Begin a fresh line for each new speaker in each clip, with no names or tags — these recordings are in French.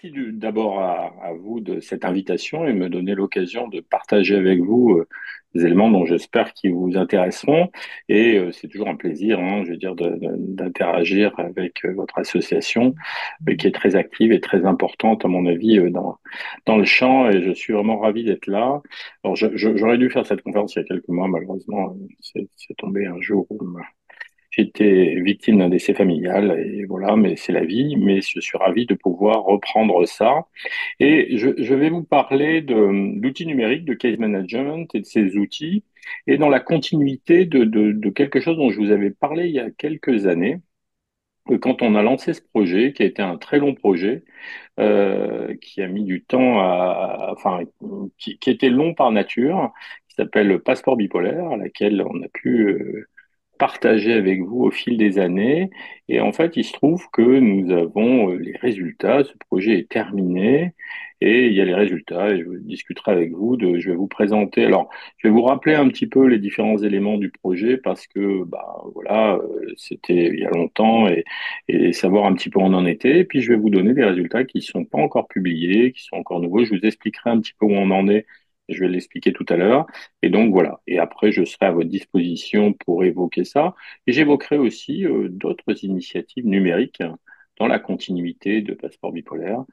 Merci d'abord à vous de cette invitation et me donner l'occasion de partager avec vous des éléments dont j'espère qu'ils vous intéresseront. Et c'est toujours un plaisir, hein, je veux dire, d'interagir avec votre association qui est très active et très importante, à mon avis, dans le champ. Et je suis vraiment ravi d'être là. Alors, j'aurais dû faire cette conférence il y a quelques mois, malheureusement, c'est tombé un jour où j'ai été victime d'un décès familial et voilà, mais c'est la vie. Mais je suis ravi de pouvoir reprendre ça. Et je vais vous parler d'outils numériques, de case management et de ces outils, et dans la continuité de quelque chose dont je vous avais parlé il y a quelques années, quand on a lancé ce projet, qui a été un très long projet, qui a mis du temps enfin, qui était long par nature, qui s'appelle le passeport bipolaire, à laquelle on a pu partagé avec vous au fil des années. Et en fait, il se trouve que nous avons les résultats. Ce projet est terminé et il y a les résultats et je discuterai avec vous je vais vous présenter. Alors, je vais vous rappeler un petit peu les différents éléments du projet parce que, bah, voilà, c'était il y a longtemps et savoir un petit peu où on en était. Et puis, je vais vous donner des résultats qui ne sont pas encore publiés, qui sont encore nouveaux. Je vous expliquerai un petit peu où on en est. Je vais l'expliquer tout à l'heure. Et donc voilà. Et après, je serai à votre disposition pour évoquer ça. Et j'évoquerai aussi d'autres initiatives numériques dans la continuité de Passeport bipolaire,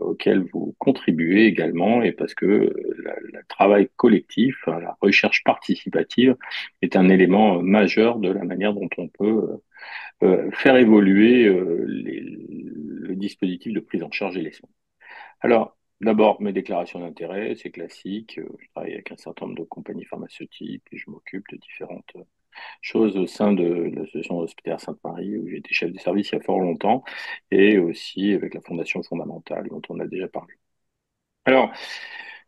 auxquelles vous contribuez également, et parce que le travail collectif, la recherche participative est un élément majeur de la manière dont on peut faire évoluer le dispositif de prise en charge et les soins. Alors, d'abord, mes déclarations d'intérêt, c'est classique. Je travaille avec un certain nombre de compagnies pharmaceutiques et je m'occupe de différentes choses au sein de l'association hospitalière Sainte-Marie, où j'ai été chef de service il y a fort longtemps, et aussi avec la Fondation fondamentale, dont on a déjà parlé. Alors,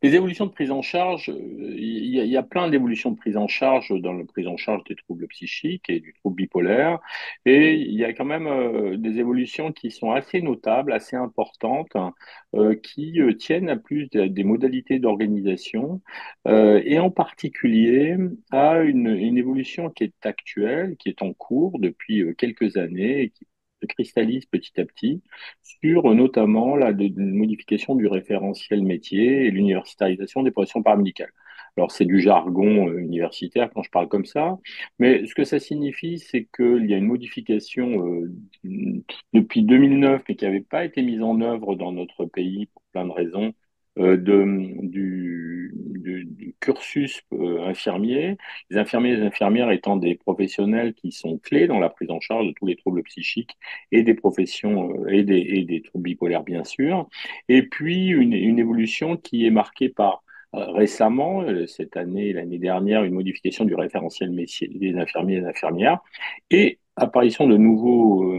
les évolutions de prise en charge, il y a plein d'évolutions de prise en charge dans la prise en charge des troubles psychiques et du trouble bipolaire. Et il y a quand même des évolutions qui sont assez notables, assez importantes, hein, qui tiennent à plus des modalités d'organisation et en particulier à une évolution qui est actuelle, qui est en cours depuis quelques années et qui se cristallise petit à petit sur notamment la modification du référentiel métier et l'universitarisation des professions paramédicales. Alors, c'est du jargon universitaire quand je parle comme ça, mais ce que ça signifie, c'est qu'il y a une modification depuis 2009, mais qui n'avait pas été mise en œuvre dans notre pays pour plein de raisons, du cursus infirmier. Les infirmiers et les infirmières étant des professionnels qui sont clés dans la prise en charge de tous les troubles psychiques et des professions et des troubles bipolaires, bien sûr. Et puis, une évolution qui est marquée par récemment, cette année, l'année dernière, une modification du référentiel métier des infirmiers et des infirmières et apparition de nouveaux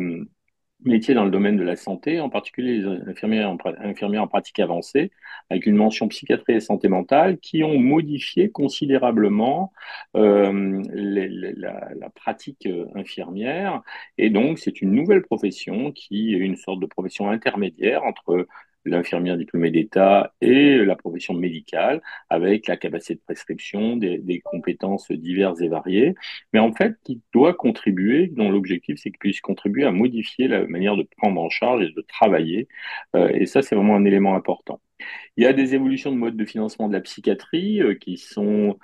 métiers dans le domaine de la santé, en particulier les infirmières en pratique avancée, avec une mention psychiatrie et santé mentale, qui ont modifié considérablement la pratique infirmière. Et donc, c'est une nouvelle profession qui est une sorte de profession intermédiaire entre l'infirmière diplômée d'État et la profession médicale, avec la capacité de prescription, des compétences diverses et variées, mais en fait, qui doit contribuer, dont l'objectif, c'est qu'il puisse contribuer à modifier la manière de prendre en charge et de travailler. Et ça, c'est vraiment un élément important. Il y a des évolutions de mode de financement de la psychiatrie qui sont,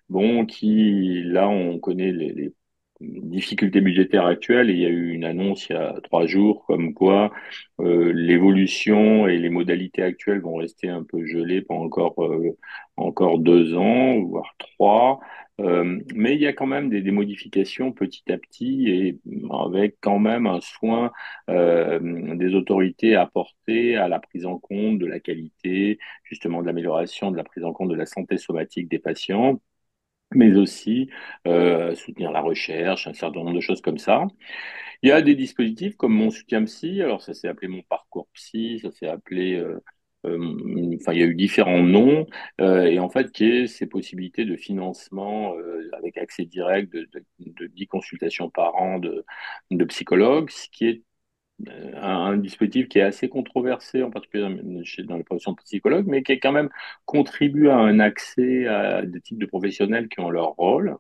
bon, qui, là, on connaît les difficultés budgétaires actuelles. Et il y a eu une annonce il y a 3 jours comme quoi l'évolution et les modalités actuelles vont rester un peu gelées pendant encore 2 ans, voire trois. Mais il y a quand même des modifications petit à petit et avec quand même un soin des autorités apportées à la prise en compte de la qualité, justement de l'amélioration de la prise en compte de la santé somatique des patients, mais aussi soutenir la recherche, un certain nombre de choses comme ça. Il y a des dispositifs comme Mon Soutien Psy, alors ça s'est appelé Mon Parcours Psy, ça s'est appelé, enfin il y a eu différents noms, et en fait qui est ces possibilités de financement avec accès direct de 10 consultations par an de psychologues, ce qui est un dispositif qui est assez controversé, en particulier dans les professions de psychologues, mais qui quand même contribue à un accès à des types de professionnels qui ont leur rôle.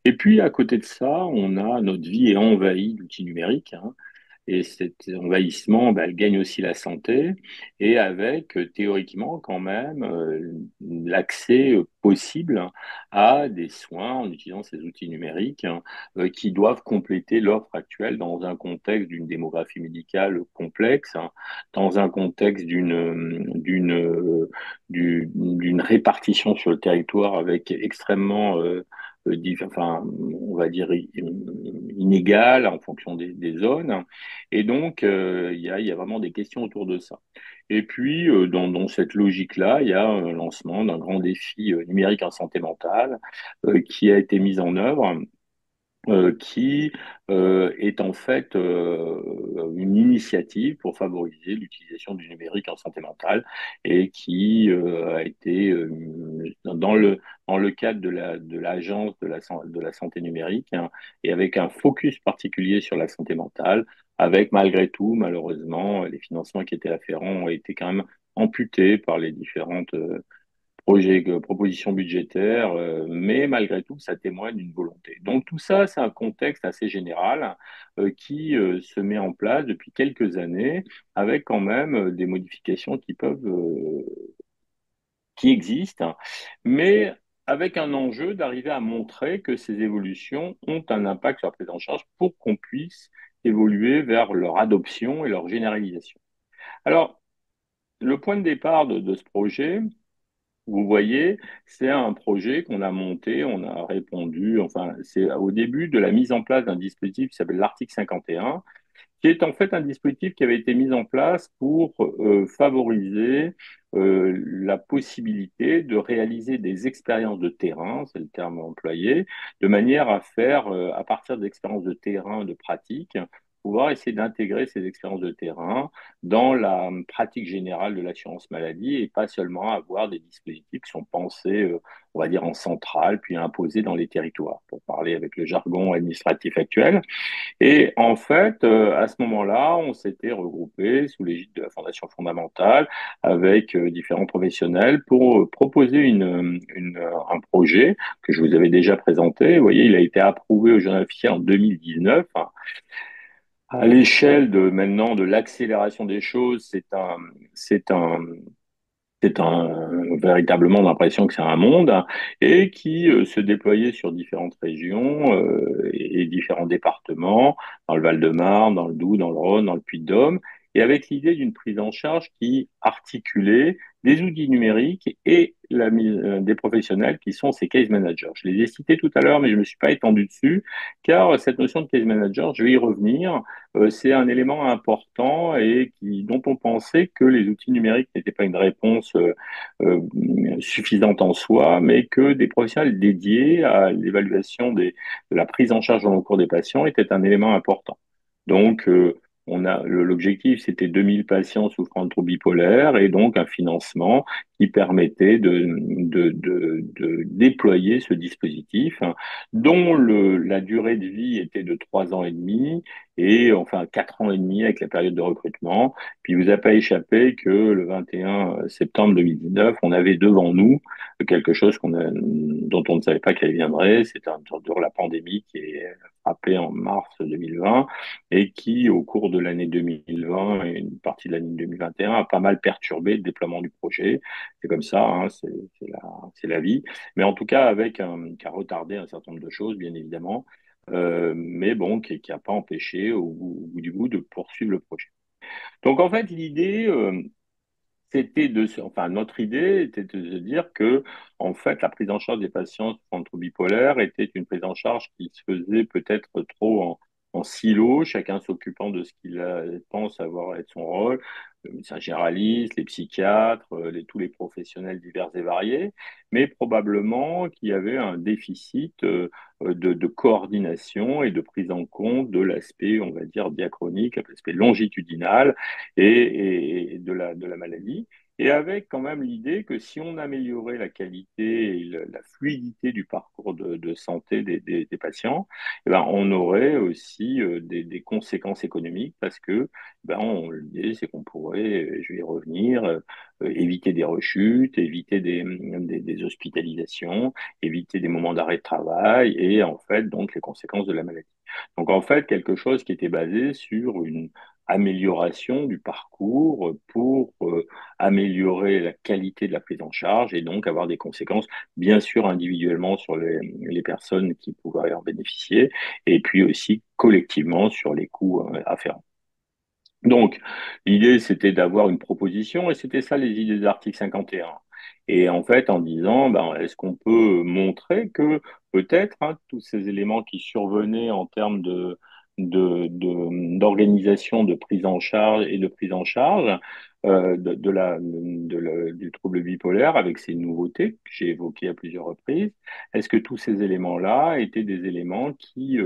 Et puis, à côté de ça, on a notre vie est envahie d'outils numériques, hein. et cet envahissement, bah, elle gagne aussi la santé, et avec théoriquement quand même l'accès possible à des soins en utilisant ces outils numériques qui doivent compléter l'offre actuelle dans un contexte d'une démographie médicale complexe, hein, dans un contexte d'une répartition sur le territoire avec extrêmement enfin, on va dire inégale en fonction des zones. Et donc, il y a vraiment des questions autour de ça. Et puis, dans cette logique-là, il y a un lancement d'un grand défi numérique en santé mentale qui a été mis en œuvre qui est en fait une initiative pour favoriser l'utilisation du numérique en santé mentale et qui a été dans le cadre de l'agence de la santé numérique hein, et avec un focus particulier sur la santé mentale, avec malgré tout, malheureusement, les financements qui étaient afférents ont été quand même amputés par les différentes propositions budgétaires, mais malgré tout, ça témoigne d'une volonté. Donc tout ça, c'est un contexte assez général qui se met en place depuis quelques années, avec quand même des modifications qui existent, hein, mais avec un enjeu d'arriver à montrer que ces évolutions ont un impact sur la prise en charge pour qu'on puisse évoluer vers leur adoption et leur généralisation. Alors, le point de départ de ce projet, vous voyez, c'est un projet qu'on a monté, on a répondu, enfin, c'est au début de la mise en place d'un dispositif qui s'appelle l'article 51, qui est en fait un dispositif qui avait été mis en place pour favoriser la possibilité de réaliser des expériences de terrain, c'est le terme employé, de manière à faire, à partir d'expériences de terrain, de pratique, pouvoir essayer d'intégrer ces expériences de terrain dans la pratique générale de l'assurance maladie et pas seulement avoir des dispositifs qui sont pensés, on va dire, en centrale, puis imposés dans les territoires, pour parler avec le jargon administratif actuel. Et en fait, à ce moment-là, on s'était regroupé sous l'égide de la Fondation fondamentale avec différents professionnels pour proposer un projet que je vous avais déjà présenté. Vous voyez, il a été approuvé au journal officiel en 2019. À l'échelle de maintenant de l'accélération des choses, c'est un, c'est véritablement l'impression que c'est un monde hein, et qui se déployait sur différentes régions et différents départements, dans le Val-de-Marne, dans le Doubs, dans le Rhône, dans le Puy-de-Dôme, et avec l'idée d'une prise en charge qui articulait des outils numériques et des professionnels qui sont ces case managers. Je les ai cités tout à l'heure, mais je ne me suis pas étendu dessus, car cette notion de case manager, je vais y revenir, c'est un élément important et dont on pensait que les outils numériques n'étaient pas une réponse euh, suffisante en soi, mais que des professionnels dédiés à l'évaluation de la prise en charge dans le cours des patients était un élément important. Donc, l'objectif, c'était 2000 patients souffrant de troubles bipolaires et donc un financement qui permettait de déployer ce dispositif, hein, dont la durée de vie était de 3 ans et demi et enfin 4 ans et demi avec la période de recrutement. Puis il vous a pas échappé que le 21 septembre 2019, on avait devant nous quelque chose dont on ne savait pas qu'elle viendrait, c'était la pandémie qui est frappée en mars 2020 et qui, au cours de l'année 2020 et une partie de l'année 2021, a pas mal perturbé le déploiement du projet. C'est comme ça, hein, c'est la vie. Mais en tout cas, qui a retardé un certain nombre de choses, bien évidemment, mais bon, qui a pas empêché, au bout du bout, de poursuivre le projet. Donc, en fait, enfin, notre idée était de se dire que, en fait, la prise en charge des patients souffrant de troubles bipolaires était une prise en charge qui se faisait peut-être trop en silo, chacun s'occupant de ce qu'il pense avoir être son rôle, le médecin généraliste, les psychiatres, tous les professionnels divers et variés, mais probablement qu'il y avait un déficit de coordination et de prise en compte de l'aspect, on va dire, diachronique, l'aspect longitudinal et de la maladie. et avec quand même l'idée que si on améliorait la qualité et la fluidité du parcours de santé des patients, eh ben, on aurait aussi des conséquences économiques parce que l'idée, c'est qu'on pourrait, je vais y revenir, éviter des rechutes, éviter des hospitalisations, éviter des moments d'arrêt de travail et en fait donc les conséquences de la maladie. Donc en fait quelque chose qui était basé sur une amélioration du parcours pour améliorer la qualité de la prise en charge et donc avoir des conséquences bien sûr individuellement sur les personnes qui pourraient en bénéficier et puis aussi collectivement sur les coûts afférents. Donc, l'idée, c'était d'avoir une proposition, et c'était ça les idées de l'article 51. Et en fait, en disant, ben, est-ce qu'on peut montrer que peut-être tous ces éléments qui survenaient en termes d'organisation de prise en charge et de prise en charge du trouble bipolaire avec ces nouveautés que j'ai évoquées à plusieurs reprises, est-ce que tous ces éléments-là étaient des éléments qui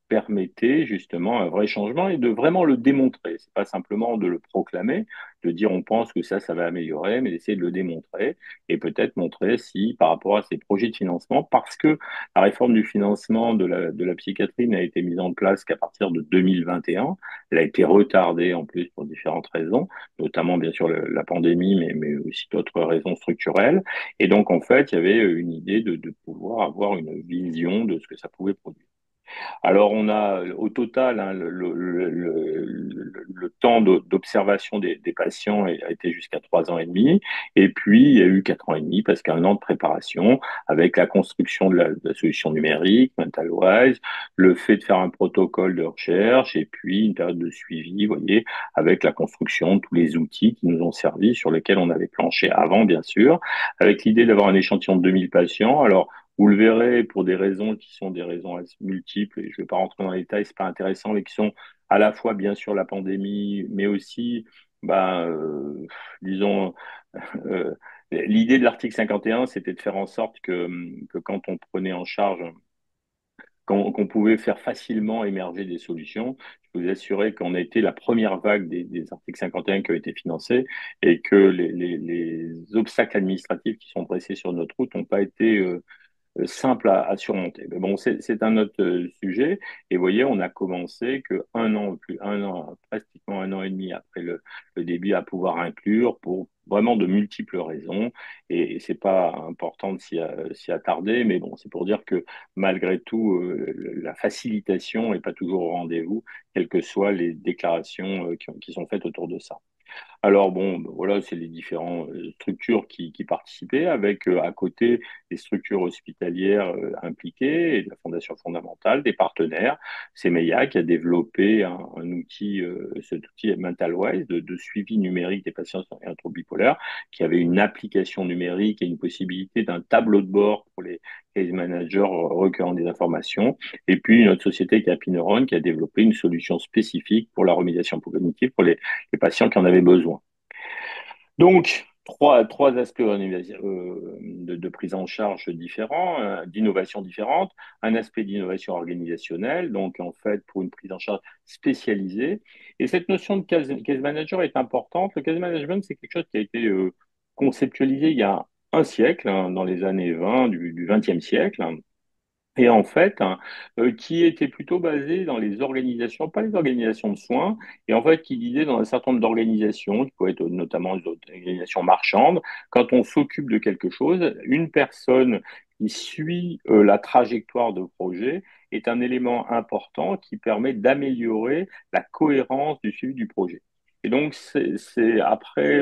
permettait justement un vrai changement et de vraiment le démontrer. C'est pas simplement de le proclamer, de dire on pense que ça va améliorer, mais d'essayer de le démontrer et peut-être montrer si par rapport à ces projets de financement, parce que la réforme du financement de la psychiatrie n'a été mise en place qu'à partir de 2021, elle a été retardée en plus pour différentes raisons, notamment bien sûr la pandémie, mais aussi d'autres raisons structurelles. Et donc en fait, il y avait une idée de pouvoir avoir une vision de ce que ça pouvait produire. Alors, on a au total le temps d'observation des patients a été jusqu'à 3 ans et demi. Et puis, il y a eu 4 ans et demi, parce qu'un an de préparation avec la construction de la solution numérique, MentalWise, le fait de faire un protocole de recherche et puis une période de suivi, vous voyez, avec la construction de tous les outils qui nous ont servi, sur lesquels on avait planché avant, bien sûr, avec l'idée d'avoir un échantillon de 2000 patients. Alors, vous le verrez pour des raisons qui sont des raisons assez multiples, et je ne vais pas rentrer dans les détails, c'est pas intéressant, mais qui sont à la fois bien sûr la pandémie, mais aussi, ben, disons, euh, l'idée de l'article 51, c'était de faire en sorte que quand on prenait en charge, qu'on pouvait faire facilement émerger des solutions. Je peux vous assurer qu'on a été la première vague des articles 51 qui ont été financés et que les obstacles administratifs qui sont dressés sur notre route n'ont pas été simple à surmonter. Mais bon, c'est un autre sujet. Et vous voyez, on a commencé que un an, pratiquement 1 an et demi après le début, à pouvoir inclure pour vraiment de multiples raisons. Et c'est pas important de s'y attarder, mais bon, c'est pour dire que malgré tout, la facilitation n'est pas toujours au rendez-vous, quelles que soient les déclarations qui sont faites autour de ça. Alors bon, ben voilà, c'est les différentes structures qui participaient, avec à côté des structures hospitalières impliquées et de la Fondation fondamentale, des partenaires. C'est MEIA qui a développé un outil, cet outil MentalWise de suivi numérique des patients et un trouble bipolaire, qui avait une application numérique et une possibilité d'un tableau de bord pour les case managers recueillant des informations. Et puis une autre société qui est Apineuron qui a développé une solution spécifique pour la remédiation cognitive pour les patients qui en avaient besoin. Donc, trois aspects de prise en charge différents, d'innovation différente. Un aspect d'innovation organisationnelle, donc en fait pour une prise en charge spécialisée. Et cette notion de case manager est importante. Le case management, c'est quelque chose qui a été conceptualisé il y a un siècle, dans les années 20 du XXe siècle, et en fait, qui était plutôt basé dans les organisations, pas les organisations de soins, et en fait qui disait dans un certain nombre d'organisations, qui pouvaient être notamment des organisations marchandes, quand on s'occupe de quelque chose, une personne qui suit la trajectoire de projet est un élément important qui permet d'améliorer la cohérence du suivi du projet. Et donc, c'est après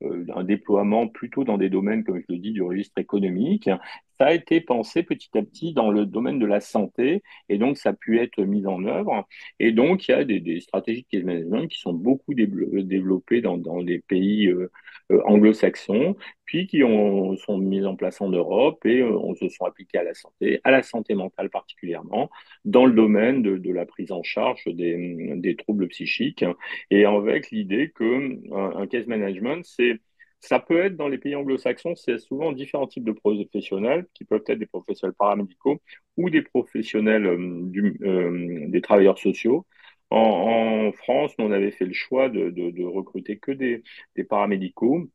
un déploiement plutôt dans des domaines, comme je le dis, du registre économique, ça a été pensé petit à petit dans le domaine de la santé et donc ça a pu être mis en œuvre. Et donc il y a des stratégies de case management qui sont beaucoup développées dans les pays anglo-saxons, puis sont mises en place en Europe et on se sont appliquées à la santé mentale particulièrement, dans le domaine de la prise en charge des troubles psychiques, et avec l'idée que un case management, ça peut être dans les pays anglo-saxons, c'est souvent différents types de professionnels qui peuvent être des professionnels paramédicaux ou des professionnels des travailleurs sociaux. En France, nous, on avait fait le choix de recruter que des paramédicaux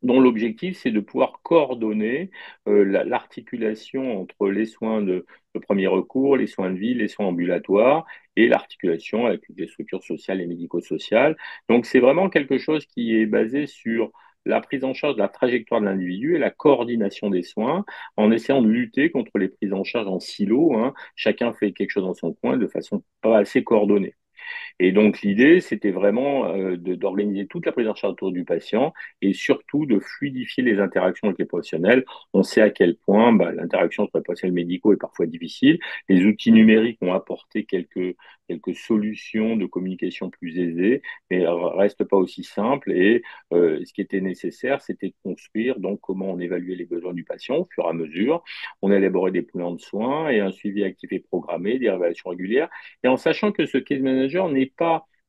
dont l'objectif, c'est de pouvoir coordonner l'articulation entre les soins de premier recours, les soins de ville, les soins ambulatoires et l'articulation avec les structures sociales et médico-sociales. Donc, c'est vraiment quelque chose qui est basé sur la prise en charge de la trajectoire de l'individu et la coordination des soins en essayant de lutter contre les prises en charge en silo, hein. Chacun fait quelque chose dans son coin de façon pas assez coordonnée. Et donc l'idée, c'était vraiment d'organiser toute la prise en charge autour du patient et surtout de fluidifier les interactions avec les professionnels. On sait à quel point l'interaction entre les professionnels médicaux est parfois difficile. Les outils numériques ont apporté quelques solutions de communication plus aisées, mais reste pas aussi simple. Et ce qui était nécessaire, c'était de construire donc comment on évaluait les besoins du patient au fur et à mesure. On a élaboré des plans de soins et un suivi actif et programmé, des évaluations régulières et en sachant que ce case manager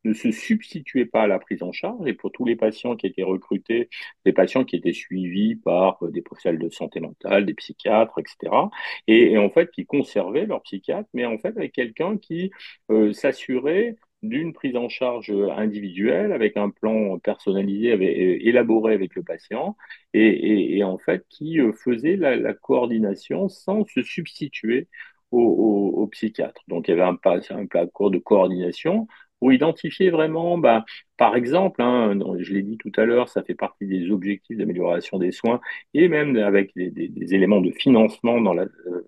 ne se substituait pas à la prise en charge, et pour tous les patients qui étaient recrutés, des patients qui étaient suivis par des professionnels de santé mentale, des psychiatres, etc., et en fait qui conservaient leur psychiatre, mais en fait avec quelqu'un qui s'assurait d'une prise en charge individuelle avec un plan personnalisé, élaboré avec le patient, et en fait qui faisait la coordination sans se substituer au psychiatre. Donc, il y avait un parcours de coordination pour identifier vraiment, par exemple, hein, je l'ai dit tout à l'heure, ça fait partie des objectifs d'amélioration des soins et même avec des éléments de financement dans la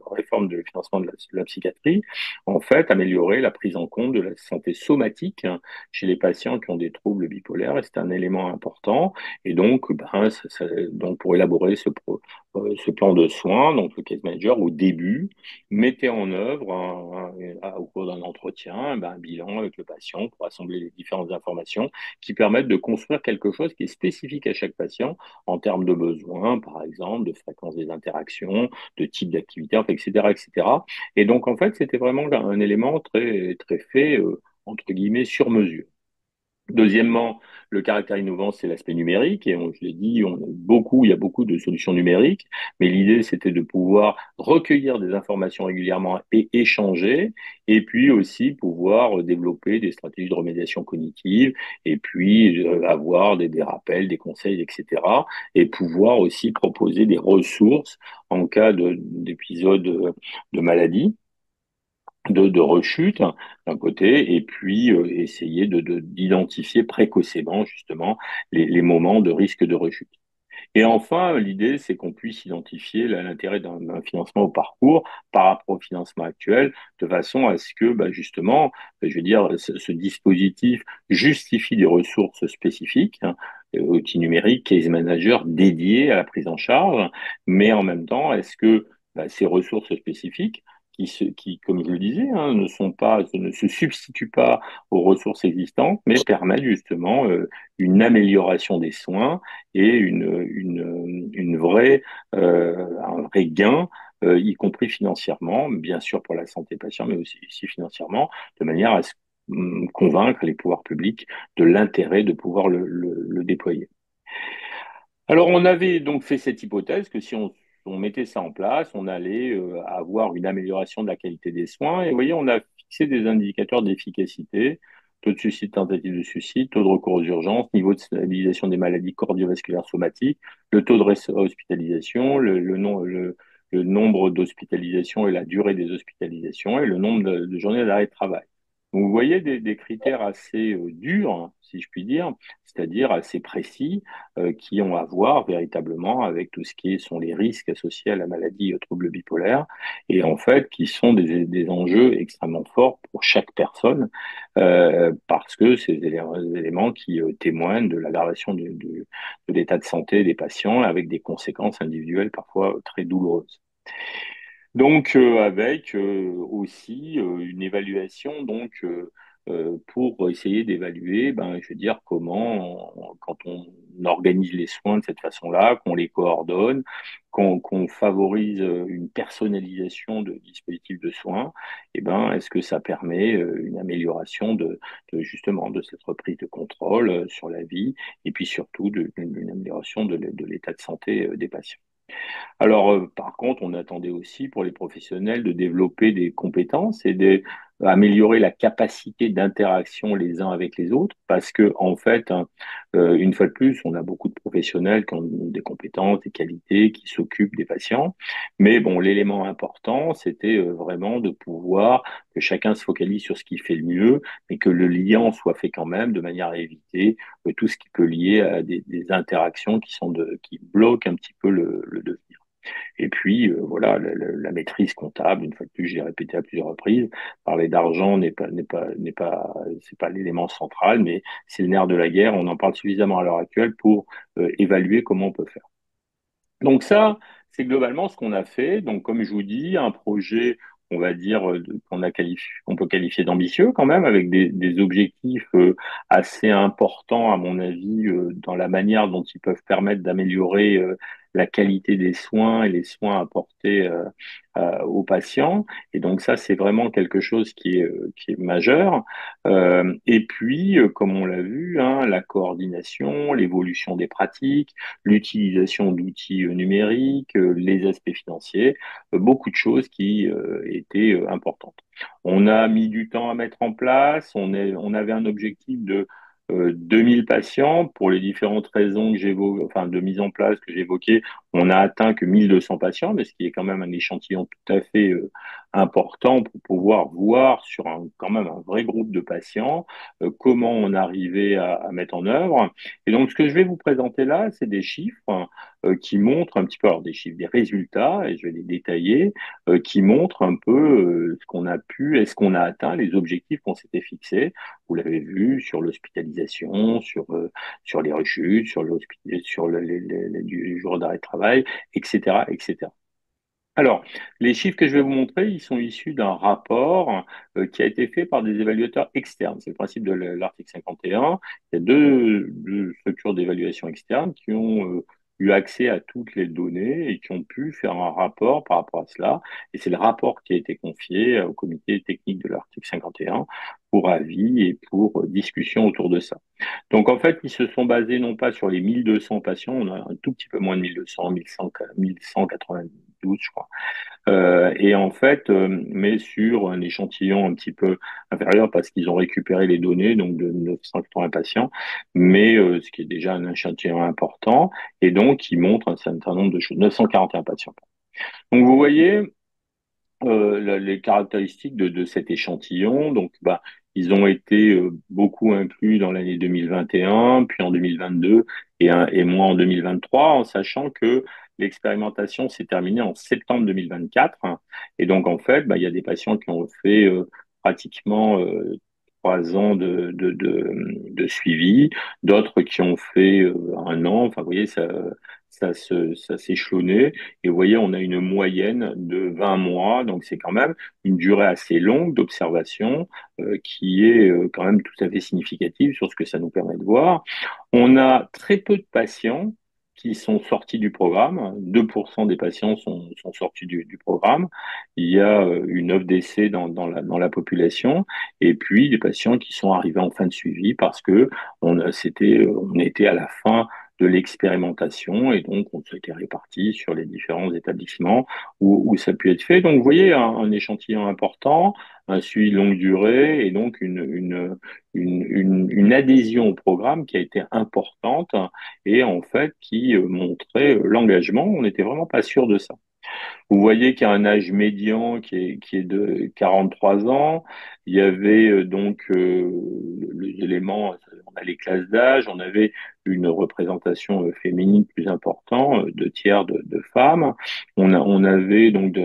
réforme de financement de la psychiatrie, en fait, améliorer la prise en compte de la santé somatique, hein, chez les patients qui ont des troubles bipolaires, et c'est un élément important. Et donc, donc pour élaborer ce plan de soins, donc le case manager, au début, mettez en œuvre, au cours d'un entretien, un bilan avec le patient pour assembler les différentes informations qui permettent de construire quelque chose qui est spécifique à chaque patient en termes de besoins, par exemple, de fréquence des interactions, de type d'activité, enfin, etc., etc. Et cetera. Et donc, en fait, c'était vraiment un élément très, très fait, entre guillemets, sur mesure. Deuxièmement, le caractère innovant, c'est l'aspect numérique. Et je l'ai dit, il y a beaucoup de solutions numériques. Mais l'idée, c'était de pouvoir recueillir des informations régulièrement et échanger. Et puis aussi pouvoir développer des stratégies de remédiation cognitive. Et puis avoir des rappels, des conseils, etc. Et pouvoir aussi proposer des ressources en cas d'épisode de maladie de rechute d'un côté, et puis essayer d'identifier précocement justement les moments de risque de rechute. Et enfin, l'idée, c'est qu'on puisse identifier l'intérêt d'un financement au parcours par rapport au financement actuel, de façon à ce que, justement, je veux dire, ce dispositif justifie des ressources spécifiques, hein, outils numériques, case manager dédiés à la prise en charge, mais en même temps, est-ce que ces ressources spécifiques qui, comme je le disais, hein, ne se substituent pas aux ressources existantes, mais permettent justement une amélioration des soins et un vrai gain, y compris financièrement, bien sûr pour la santé patient, mais aussi financièrement, de manière à convaincre les pouvoirs publics de l'intérêt de pouvoir le déployer. Alors, on avait donc fait cette hypothèse que si on mettait ça en place, on allait avoir une amélioration de la qualité des soins. Et vous voyez, on a fixé des indicateurs d'efficacité, taux de suicide, tentative de suicide, taux de recours aux urgences, niveau de stabilisation des maladies cardiovasculaires somatiques, le taux de hospitalisation, le nombre d'hospitalisations et la durée des hospitalisations et le nombre de journées d'arrêt de travail. Donc, vous voyez des critères assez durs, si je puis dire, c'est-à-dire assez précis, qui ont à voir véritablement avec tout ce qui sont les risques associés à la maladie et au trouble bipolaire, et en fait qui sont des enjeux extrêmement forts pour chaque personne, parce que c'est des éléments qui témoignent de l'aggravation de l'état de santé des patients avec des conséquences individuelles parfois très douloureuses. Donc, avec aussi une évaluation pour essayer d'évaluer, je veux dire, quand on organise les soins de cette façon-là, qu'on les coordonne, qu'on favorise une personnalisation de dispositifs de soins, est-ce que ça permet une amélioration justement de cette reprise de contrôle sur la vie et puis surtout d'une amélioration de l'état de santé des patients. Alors, par contre, on attendait aussi pour les professionnels de développer des compétences et améliorer la capacité d'interaction les uns avec les autres, parce que en fait, hein, une fois de plus, on a beaucoup de professionnels qui ont des compétences, des qualités, qui s'occupent des patients, mais bon, l'élément important, c'était vraiment de pouvoir que chacun se focalise sur ce qui fait le mieux, mais que le lien soit fait quand même de manière à éviter tout ce qui peut lier à des interactions qui bloquent un petit peu le devenir. Et puis, voilà, la maîtrise comptable, une fois de plus, j'ai répété à plusieurs reprises, parler d'argent c'est pas l'élément central, mais c'est le nerf de la guerre. On en parle suffisamment à l'heure actuelle pour évaluer comment on peut faire. Donc ça, c'est globalement ce qu'on a fait. Donc, comme je vous dis, un projet, on va dire, qu'on peut qualifier d'ambitieux quand même, avec des objectifs assez importants, à mon avis, dans la manière dont ils peuvent permettre d'améliorer la qualité des soins et les soins apportés aux patients. Et donc ça, c'est vraiment quelque chose qui est majeur. Et puis, comme on l'a vu, hein, la coordination, l'évolution des pratiques, l'utilisation d'outils numériques, les aspects financiers, beaucoup de choses qui étaient importantes. On a mis du temps à mettre en place, on avait un objectif de 2000 patients pour les différentes raisons que j'évoque, enfin de mise en place que j'évoquais, on a atteint que 1200 patients, mais ce qui est quand même un échantillon tout à fait important pour pouvoir voir sur quand même un vrai groupe de patients comment on arrivait à mettre en œuvre. Et donc, ce que je vais vous présenter là, c'est des chiffres qui montrent un petit peu, alors des chiffres, des résultats, et je vais les détailler, qui montrent un peu ce qu'on a pu, est-ce qu'on a atteint les objectifs qu'on s'était fixés. Vous l'avez vu sur l'hospitalisation, sur les rechutes, sur du jour d'arrêt de travail, etc., etc. Alors, les chiffres que je vais vous montrer, ils sont issus d'un rapport qui a été fait par des évaluateurs externes. C'est le principe de l'article 51. Il y a deux structures d'évaluation externes qui ont eu accès à toutes les données et qui ont pu faire un rapport par rapport à cela. Et c'est le rapport qui a été confié au comité technique de l'article 51 pour avis et pour discussion autour de ça. Donc, en fait, ils se sont basés non pas sur les 1200 patients, on a un tout petit peu moins de 1200, 1100, 1192, je crois. Et en fait, mais sur un échantillon un petit peu inférieur parce qu'ils ont récupéré les données, donc de 980 patients, mais ce qui est déjà un échantillon important, et donc qui montre un certain nombre de choses, 941 patients. Donc vous voyez, les caractéristiques de cet échantillon. Donc, bah, ils ont été beaucoup inclus dans l'année 2021, puis en 2022 et moins en 2023, en sachant que l'expérimentation s'est terminée en septembre 2024. Et donc, en fait, bah, il y a des patients qui ont fait pratiquement 3 ans de suivi, d'autres qui ont fait un an. Enfin, vous voyez, ça s'est échelonné. Et vous voyez, on a une moyenne de 20 mois, donc c'est quand même une durée assez longue d'observation qui est quand même tout à fait significative sur ce que ça nous permet de voir. On a très peu de patients qui sont sortis du programme. 2% des patients sont sortis du programme. Il y a une offre d'essai dans la population et puis des patients qui sont arrivés en fin de suivi parce que on était à la fin de l'expérimentation et donc on s'était répartis sur les différents établissements où ça a pu être fait. Donc vous voyez un échantillon important, un suivi longue durée et donc une adhésion au programme qui a été importante et en fait qui montrait l'engagement. On n'était vraiment pas sûr de ça. Vous voyez qu'il y a un âge médian qui est de 43 ans. Il y avait donc les éléments, on a les classes d'âge, on avait une représentation féminine plus importante, 2 tiers de femmes. On avait donc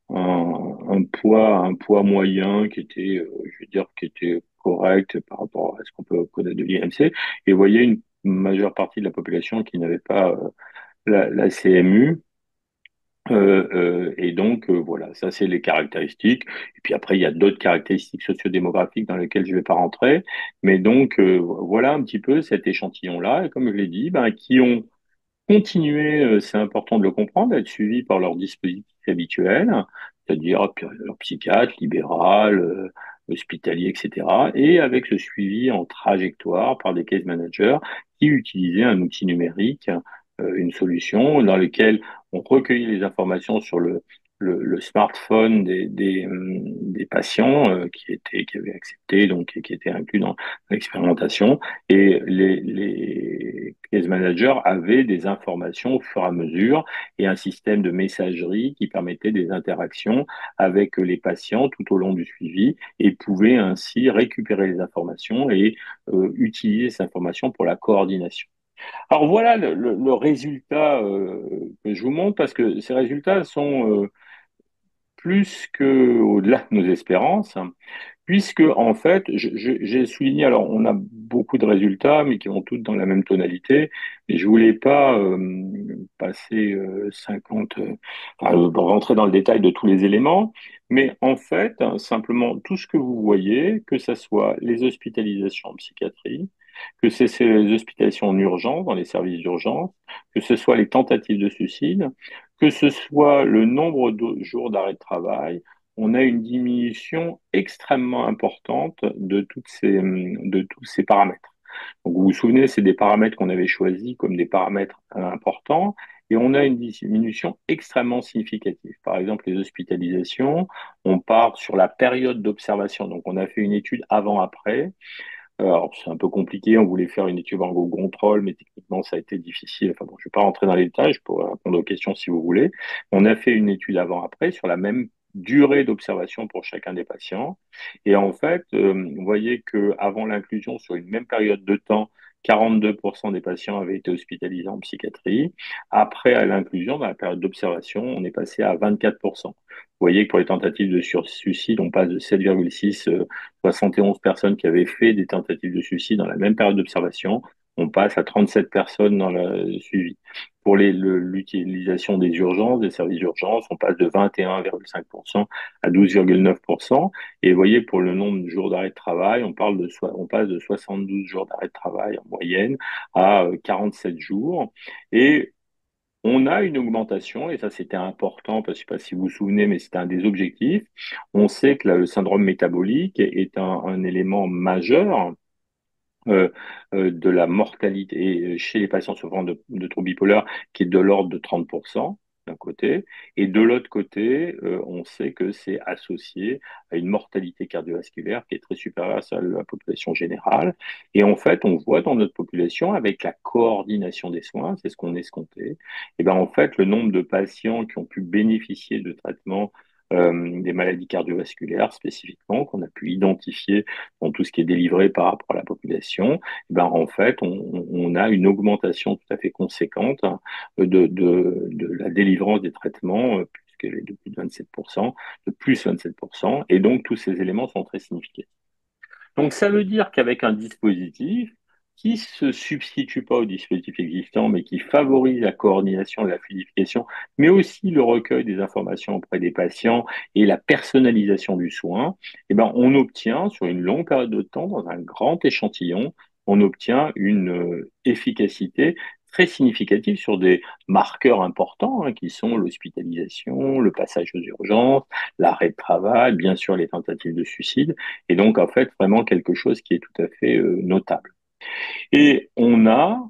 un poids moyen qui était, je veux dire, qui était correct par rapport à ce qu'on peut connaître de l'IMC. Et vous voyez une majeure partie de la population qui n'avait pas la CMU. Et donc, voilà, ça, c'est les caractéristiques. Et puis après, il y a d'autres caractéristiques sociodémographiques dans lesquelles je ne vais pas rentrer. Mais donc, voilà un petit peu cet échantillon-là. Et comme je l'ai dit, ben, qui ont continué, c'est important de le comprendre, à être suivis par leur dispositif habituel, c'est-à-dire leur psychiatre, libéral, hospitalier, etc. Et avec le suivi en trajectoire par des case managers qui utilisaient un outil numérique, une solution dans laquelle on recueillait les informations sur le smartphone des patients qui avaient accepté, donc et qui étaient inclus dans l'expérimentation. Et les case managers avaient des informations au fur et à mesure et un système de messagerie qui permettait des interactions avec les patients tout au long du suivi et pouvaient ainsi récupérer les informations et utiliser ces informations pour la coordination. Alors voilà le résultat que je vous montre parce que ces résultats sont plus que au-delà de nos espérances, puisque en fait, j'ai souligné, alors on a beaucoup de résultats, mais qui vont tous dans la même tonalité, et je voulais pas passer 50, rentrer dans le détail de tous les éléments, mais en fait, simplement tout ce que vous voyez, que ce soit les hospitalisations en psychiatrie, que c'est les hospitalisations en urgence, dans les services d'urgence, que ce soit les tentatives de suicide, que ce soit le nombre de jours d'arrêt de travail, on a une diminution extrêmement importante de tous ces paramètres. Donc, vous vous souvenez, c'est des paramètres qu'on avait choisis comme des paramètres importants, et on a une diminution extrêmement significative. Par exemple, les hospitalisations, on part sur la période d'observation. Donc, on a fait une étude avant-après. Alors, c'est un peu compliqué, on voulait faire une étude en go contrôle, mais techniquement, ça a été difficile. Enfin bon, je ne vais pas rentrer dans les détails, je pourrais répondre aux questions si vous voulez. On a fait une étude avant-après sur la même durée d'observation pour chacun des patients. Et en fait, vous voyez qu'avant l'inclusion, sur une même période de temps, 42% des patients avaient été hospitalisés en psychiatrie. Après, à l'inclusion, dans la période d'observation, on est passé à 24%. Vous voyez que pour les tentatives de suicide, on passe de 7,6 71 personnes qui avaient fait des tentatives de suicide dans la même période d'observation. On passe à 37 personnes dans le suivi. Pour l'utilisation des urgences, des services d'urgence, on passe de 21,5% à 12,9%. Et vous voyez, pour le nombre de jours d'arrêt de travail, on passe de 72 jours d'arrêt de travail en moyenne à 47 jours. Et on a une augmentation, et ça c'était important, parce que je ne sais pas si vous vous souvenez, mais c'était un des objectifs. On sait que le syndrome métabolique est un élément majeur euh, de la mortalité chez les patients souffrant de troubles bipolaires, qui est de l'ordre de 30% d'un côté, et de l'autre côté, on sait que c'est associé à une mortalité cardiovasculaire qui est très supérieure à celle de la population générale. Et en fait, on voit dans notre population, avec la coordination des soins, c'est ce qu'on escomptait, et ben en fait, le nombre de patients qui ont pu bénéficier de traitements des maladies cardiovasculaires spécifiquement, qu'on a pu identifier dans tout ce qui est délivré par rapport à la population, eh ben, en fait, on a une augmentation tout à fait conséquente hein, de la délivrance des traitements, puisqu'elle est de plus de 27%, de plus 27%, et donc tous ces éléments sont très significatifs. Donc, ça veut dire qu'avec un dispositif qui se substitue pas au dispositif existant, mais qui favorise la coordination et la fluidification, mais aussi le recueil des informations auprès des patients et la personnalisation du soin, eh ben, on obtient sur une longue période de temps, dans un grand échantillon, on obtient une efficacité très significative sur des marqueurs importants qui sont l'hospitalisation, le passage aux urgences, l'arrêt de travail, bien sûr les tentatives de suicide. Et donc, en fait, vraiment quelque chose qui est tout à fait notable. Et on a,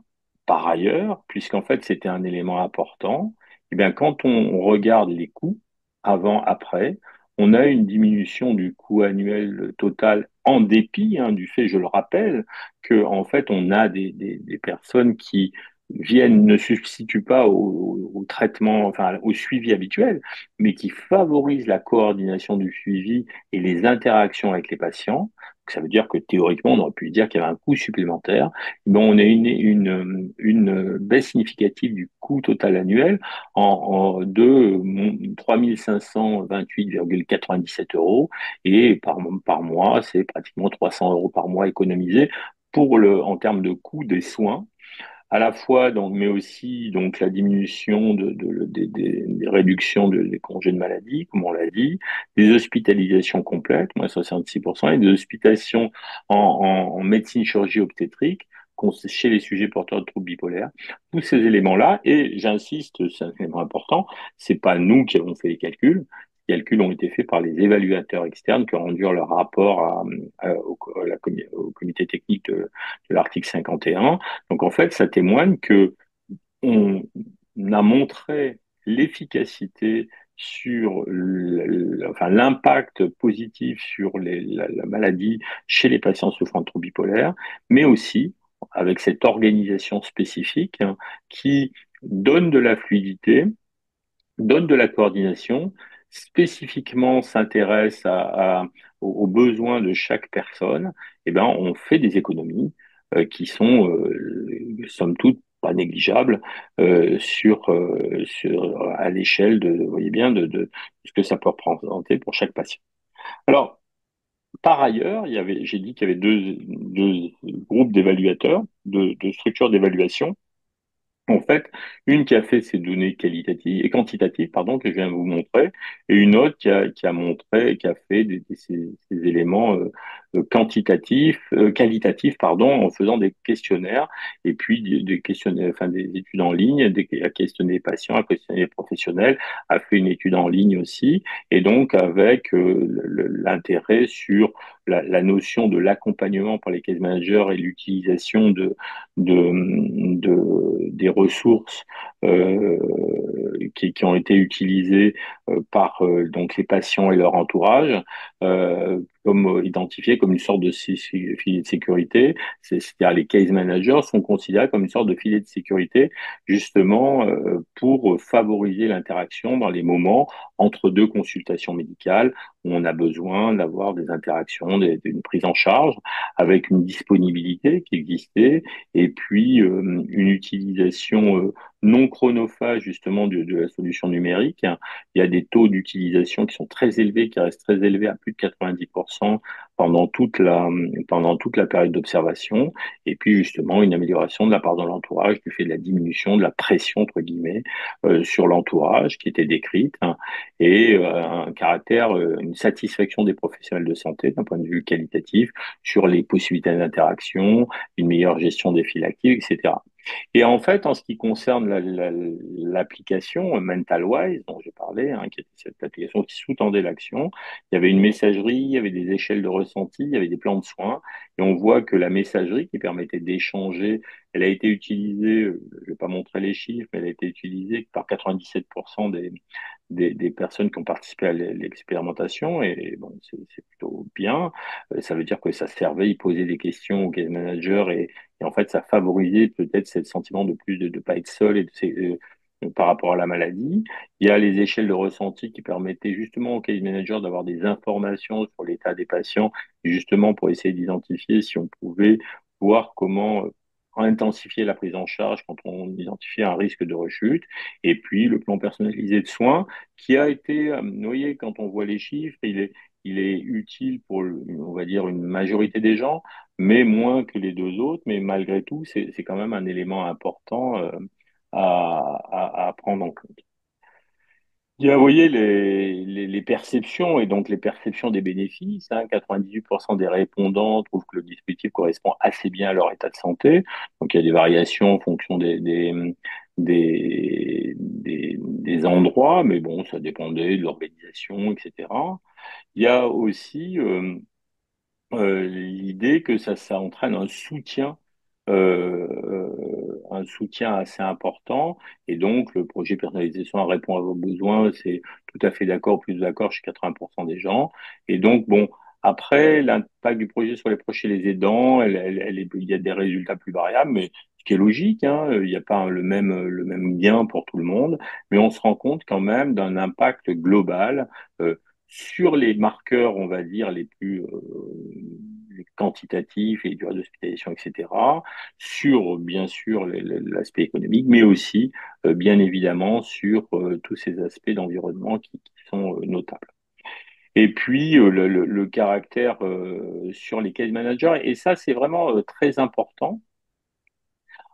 par ailleurs, puisqu'en fait c'était un élément important, eh bien, quand on regarde les coûts avant, après, on a une diminution du coût annuel total en dépit du fait, je le rappelle, que en fait on a des personnes qui viennent, ne substituent pas au traitement, enfin au suivi habituel, mais qui favorisent la coordination du suivi et les interactions avec les patients. Donc, ça veut dire que théoriquement, on aurait pu dire qu'il y avait un coût supplémentaire. Bon, on a une baisse significative du coût total annuel de 3 528,97 euros et par mois, c'est pratiquement 300 euros par mois économisés en termes de coût des soins à la fois, donc, mais aussi donc, la diminution des réductions des congés de maladie, comme on l'a dit, des hospitalisations complètes, moins 66%, et des hospitalisations en médecine chirurgie obstétrique chez les sujets porteurs de troubles bipolaires. Tous ces éléments-là, et j'insiste, c'est un élément important, c'est pas nous qui avons fait les calculs. Les calculs ont été faits par les évaluateurs externes qui ont rendu leur rapport au comité technique de l'article 51. Donc en fait, ça témoigne que on a montré l'efficacité sur enfin, l'impact positif sur la maladie chez les patients souffrant de troubles bipolaires, mais aussi avec cette organisation spécifique, hein, qui donne de la fluidité, donne de la coordination, spécifiquement s'intéresse aux besoins de chaque personne. Eh ben, on fait des économies qui sont, somme toute, pas négligeables à l'échelle de, vous voyez bien, de ce que ça peut représenter pour chaque patient. Alors, par ailleurs, j'ai dit qu'il y avait deux groupes d'évaluateurs, deux structures d'évaluation. En fait, une qui a fait ces données qualitatives et quantitatives, pardon, que je viens de vous montrer, et une autre qui a montré, qui a fait ces éléments quantitatifs, qualitatifs, pardon, en faisant des questionnaires et puis des questionnaires, enfin des études en ligne, a questionné les patients, a questionné les professionnels, a fait une étude en ligne aussi, et donc avec l'intérêt sur la notion de l'accompagnement par les case managers et l'utilisation des ressources qui ont été utilisées par donc les patients et leur entourage, comme identifiés comme une sorte de filet de sécurité. C'est-à-dire les case managers sont considérés comme une sorte de filet de sécurité justement pour favoriser l'interaction dans les moments entre deux consultations médicales où on a besoin d'avoir des interactions, d'une prise en charge avec une disponibilité qui existait et puis une utilisation non chronophage justement de la solution numérique. Il y a des taux d'utilisation qui sont très élevés, qui restent très élevés à plus de 90% pendant toute la période d'observation, et puis justement une amélioration de la part de l'entourage du fait de la diminution de la pression, entre guillemets, sur l'entourage qui était décrite, hein, et un caractère, une satisfaction des professionnels de santé d'un point de vue qualitatif sur les possibilités d'interaction, une meilleure gestion des files actives, etc. Et en fait, en ce qui concerne l'application MentalWise dont j'ai parlé, hein, qui était cette application qui sous-tendait l'action, il y avait une messagerie, il y avait des échelles de ressenti, il y avait des plans de soins, et on voit que la messagerie qui permettait d'échanger, elle a été utilisée, je ne vais pas montrer les chiffres, mais elle a été utilisée par 97% des personnes qui ont participé à l'expérimentation et bon, c'est plutôt bien. Ça veut dire que ça servait, ils posaient des questions au case manager et en fait, ça favorisait peut-être ce sentiment de plus de ne pas être seul par rapport à la maladie. Il y a les échelles de ressenti qui permettaient justement au case manager d'avoir des informations sur l'état des patients, justement pour essayer d'identifier si on pouvait voir comment intensifier la prise en charge quand on identifie un risque de rechute. Et puis le plan personnalisé de soins qui a été, vous voyez, quand on voit les chiffres, il est utile pour, on va dire, une majorité des gens, mais moins que les deux autres. Mais malgré tout, c'est quand même un élément important à prendre en compte. Il y a, vous voyez, les perceptions et donc les perceptions des bénéfices, hein. 98% des répondants trouvent que le dispositif correspond assez bien à leur état de santé. Donc il y a des variations en fonction des endroits, mais bon, ça dépendait de l'organisation, etc. Il y a aussi l'idée que ça entraîne un soutien assez important. Et donc, le projet personnalisation répond à vos besoins. C'est tout à fait d'accord, plus d'accord chez 80% des gens. Et donc, bon, après, l'impact du projet sur les proches et les aidants, il y a des résultats plus variables, mais ce qui est logique, hein, il n'y a pas le même gain pour tout le monde, mais on se rend compte quand même d'un impact global sur les marqueurs, on va dire, les quantitatifs et les durées d'hospitalisation, etc., sur, bien sûr, l'aspect économique, mais aussi, bien évidemment, sur tous ces aspects d'environnement qui sont notables. Et puis, le caractère sur les case managers, et ça, c'est vraiment très important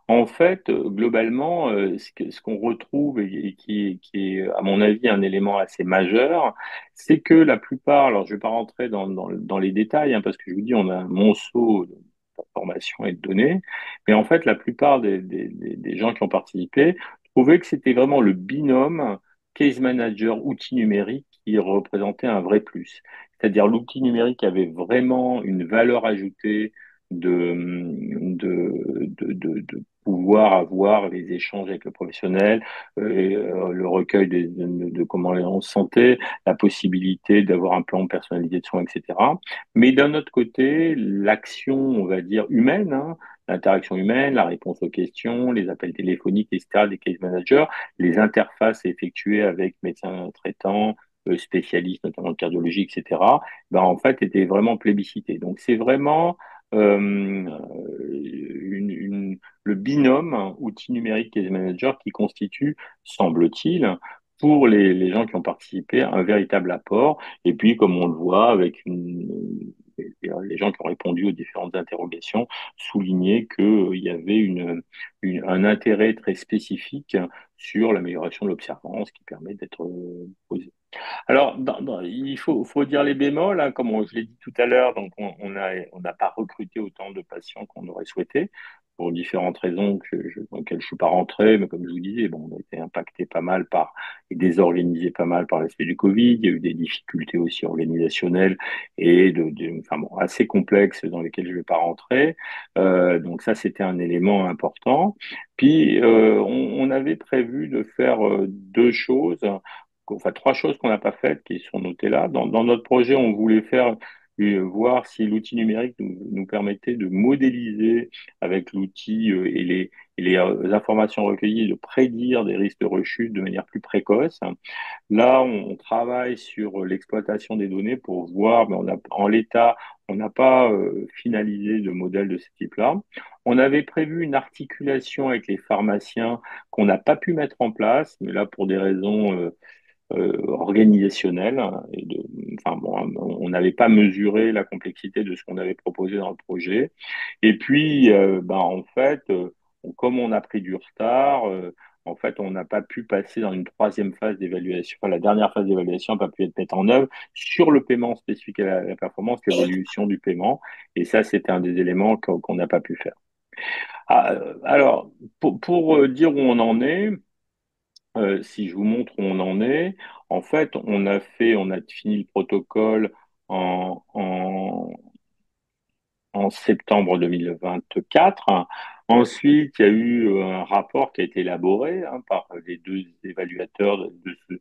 en fait, globalement, ce qu'on retrouve et qui est, à mon avis, un élément assez majeur, c'est que la plupart, alors je ne vais pas rentrer dans les détails, hein, parce que je vous dis, on a un monceau d'informations et de données, mais en fait, la plupart des gens qui ont participé trouvaient que c'était vraiment le binôme case manager outil numérique qui représentait un vrai plus. C'est-à-dire l'outil numérique avait vraiment une valeur ajoutée de pouvoir avoir les échanges avec le professionnel, le recueil de comment on se sentait, la possibilité d'avoir un plan personnalisé de soins, etc. Mais d'un autre côté, l'action, on va dire, humaine, hein, l'interaction humaine, la réponse aux questions, les appels téléphoniques, etc., des case managers, les interfaces effectuées avec médecins traitants, spécialistes, notamment de cardiologie, etc., ben, en fait, étaient vraiment plébiscités. Donc, c'est vraiment le binôme outil numérique case manager qui constitue, semble-t-il, pour les gens qui ont participé, un véritable apport. Et puis, comme on le voit, avec les gens qui ont répondu aux différentes interrogations, souligner qu'il y avait un intérêt très spécifique sur l'amélioration de l'observance qui permet d'être posé. Alors, il faut dire les bémols, hein, comme je l'ai dit tout à l'heure, donc on n'a pas recruté autant de patients qu'on aurait souhaité, pour différentes raisons dans lesquelles je ne suis pas rentré, mais comme je vous disais, bon, on a été impacté pas mal et désorganisé pas mal par l'aspect du Covid, il y a eu des difficultés aussi organisationnelles et enfin bon, assez complexes dans lesquelles je ne vais pas rentrer. Donc ça, c'était un élément important. Puis, on avait prévu de faire deux choses, enfin trois choses qu'on n'a pas faites qui sont notées là. Dans notre projet, on voulait faire voir si l'outil numérique nous permettait de modéliser avec l'outil et les informations recueillies, de prédire des risques de rechute de manière plus précoce. Là, on travaille sur l'exploitation des données pour voir, mais en l'état, on n'a pas finalisé de modèle de ce type-là. On avait prévu une articulation avec les pharmaciens qu'on n'a pas pu mettre en place, mais là, pour des raisons organisationnel. Enfin bon, on n'avait pas mesuré la complexité de ce qu'on avait proposé dans le projet. Et puis, en fait, comme on a pris du retard, en fait, on n'a pas pu passer dans une troisième phase d'évaluation. Enfin, la dernière phase d'évaluation n'a pas pu être mise en œuvre sur le paiement spécifique à la performance, l'évolution du paiement. Et ça, c'était un des éléments qu'on n'a pas pu faire. Alors, pour dire où on en est, si je vous montre où on en est, en fait, on a fini le protocole en septembre 2024. Ensuite, il y a eu un rapport qui a été élaboré par les deux évaluateurs de ce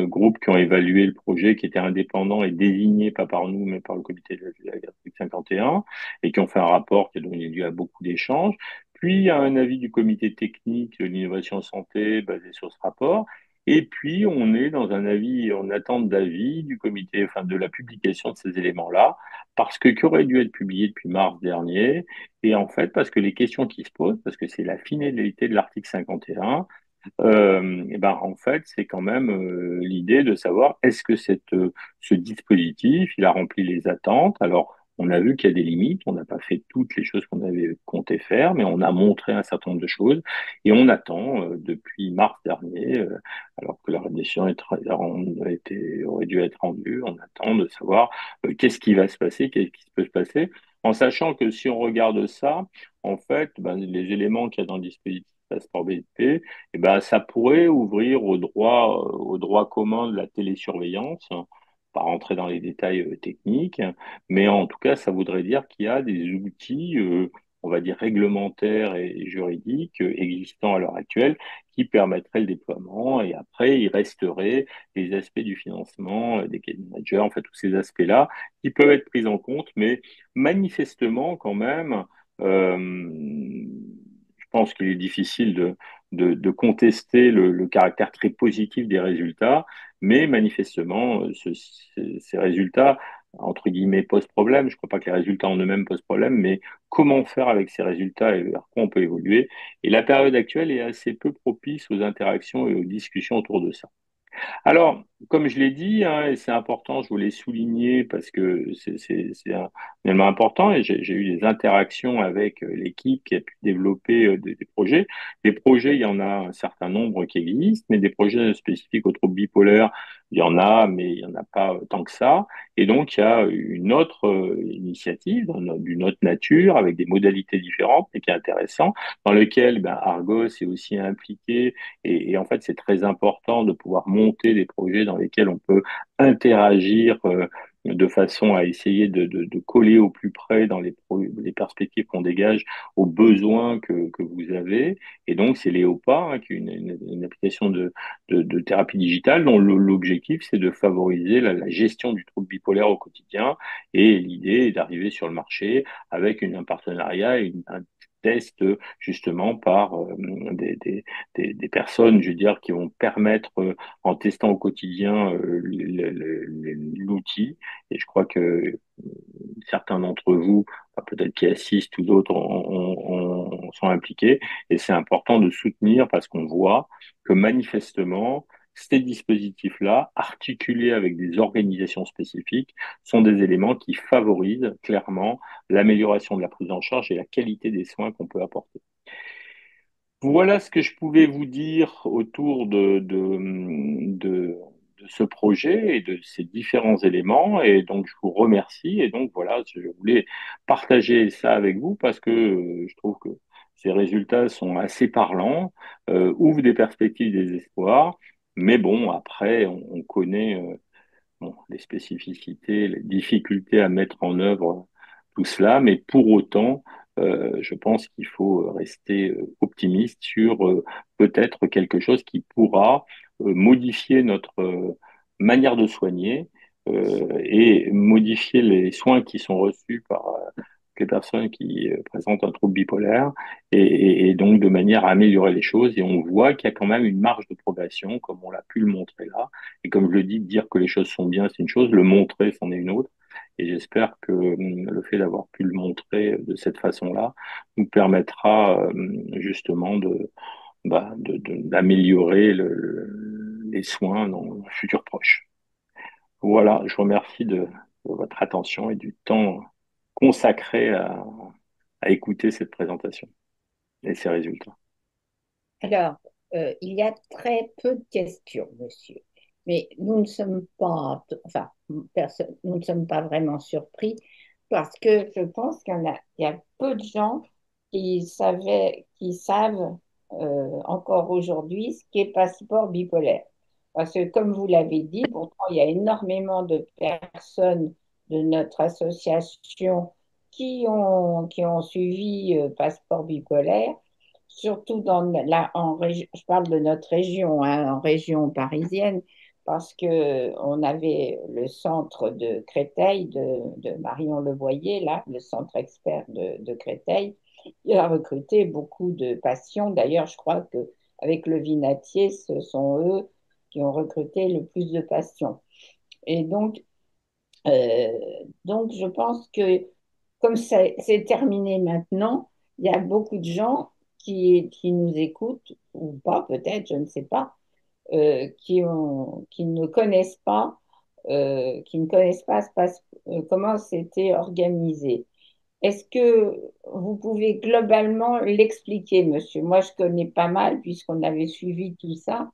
groupe qui ont évalué le projet, qui était indépendant et désigné pas par nous, mais par le comité de la Gastrique 51, et qui ont fait un rapport qui a donné lieu à beaucoup d'échanges. Puis, il y a un avis du comité technique de l'innovation santé basé sur ce rapport. Et puis, on est dans un avis, en attente d'avis du comité, enfin de la publication de ces éléments-là parce que qui aurait dû être publié depuis mars dernier, et en fait parce que les questions qui se posent, parce que c'est la finalité de l'article 51, et ben en fait c'est quand même l'idée de savoir est-ce que ce dispositif il a rempli les attentes. Alors on a vu qu'il y a des limites, on n'a pas fait toutes les choses qu'on avait compté faire, mais on a montré un certain nombre de choses et on attend depuis mars dernier, alors que la décision aurait dû être rendue, on attend de savoir qu'est-ce qui va se passer, qu'est-ce qui peut se passer, en sachant que si on regarde ça, en fait, ben, les éléments qu'il y a dans le dispositif passeport BP, eh ben, ça pourrait ouvrir au droit commun de la télésurveillance, pas rentrer dans les détails techniques, mais en tout cas, ça voudrait dire qu'il y a des outils, on va dire réglementaires et juridiques existants à l'heure actuelle qui permettraient le déploiement. Et après, il resterait les aspects du financement, des cas managers, en fait, tous ces aspects-là qui peuvent être pris en compte, mais manifestement, quand même, je pense qu'il est difficile de contester le caractère très positif des résultats, mais manifestement, ces résultats, entre guillemets, posent problème. Je ne crois pas que les résultats en eux-mêmes posent problème, mais comment faire avec ces résultats et vers quoi on peut évoluer. Et la période actuelle est assez peu propice aux interactions et aux discussions autour de ça. Alors, comme je l'ai dit, hein, et c'est important, je voulais souligner parce que c'est un élément important et j'ai eu des interactions avec l'équipe qui a pu développer des projets. Des projets, il y en a un certain nombre qui existent, mais des projets spécifiques aux troubles bipolaires, il y en a, mais il n'y en a pas tant que ça. Et donc, il y a une autre initiative d'une autre nature avec des modalités différentes et qui est intéressant, dans lequel ben, Argos est aussi impliqué et en fait, c'est très important de pouvoir monter des projets dans lesquels on peut interagir de façon à essayer de coller au plus près dans les perspectives qu'on dégage aux besoins que vous avez. Et donc, c'est Léopa, hein, qui est une application de thérapie digitale dont l'objectif, c'est de favoriser la gestion du trouble bipolaire au quotidien. Et l'idée est d'arriver sur le marché avec un partenariat et un test justement par des personnes, je veux dire, qui vont permettre, en testant au quotidien l'outil. Et je crois que certains d'entre vous, enfin, peut-être qui assistent ou d'autres, sont impliqués. Et c'est important de soutenir parce qu'on voit que manifestement, ces dispositifs-là, articulés avec des organisations spécifiques, sont des éléments qui favorisent clairement l'amélioration de la prise en charge et la qualité des soins qu'on peut apporter. Voilà ce que je pouvais vous dire autour de ce projet et de ces différents éléments. Et donc, je vous remercie. Et donc, voilà, je voulais partager ça avec vous parce que je trouve que ces résultats sont assez parlants, ouvrent des perspectives, des espoirs. Mais bon, après, on connaît bon, les spécificités, les difficultés à mettre en œuvre tout cela, mais pour autant, je pense qu'il faut rester optimiste sur peut-être quelque chose qui pourra modifier notre manière de soigner et modifier les soins qui sont reçus par les personnes qui présentent un trouble bipolaire et donc de manière à améliorer les choses. Et on voit qu'il y a quand même une marge de progression, comme on l'a pu le montrer là. Et comme je le dis, dire que les choses sont bien, c'est une chose, le montrer, c'en est une autre. Et j'espère que le fait d'avoir pu le montrer de cette façon-là nous permettra justement d'améliorer les soins dans le futur proche. Voilà, je vous remercie de votre attention et du temps consacré à écouter cette présentation et ses résultats.
Alors, il y a très peu de questions, monsieur. Mais nous ne sommes pas, enfin, nous ne sommes pas vraiment surpris parce que je pense il y a peu de gens qui savent encore aujourd'hui ce qu'est passeport bipolaire. Parce que, comme vous l'avez dit, pourtant, il y a énormément de personnes de notre association qui ont suivi passeport bipolaire surtout je parle de notre région, hein, en région parisienne, parce que on avait le centre de Créteil, de Marion Leboyer, là, le centre expert de Créteil. Il a recruté beaucoup de patients. D'ailleurs, je crois que avec le Vinatier, ce sont eux qui ont recruté le plus de patients. Et euh, donc je pense que comme c'est terminé maintenant, il y a beaucoup de gens qui nous écoutent, ou pas peut-être, je ne sais pas, qui ne connaissent pas comment c'était organisé. Est-ce que vous pouvez globalement l'expliquer, monsieur? Moi, je connais pas mal puisqu'on avait suivi tout ça,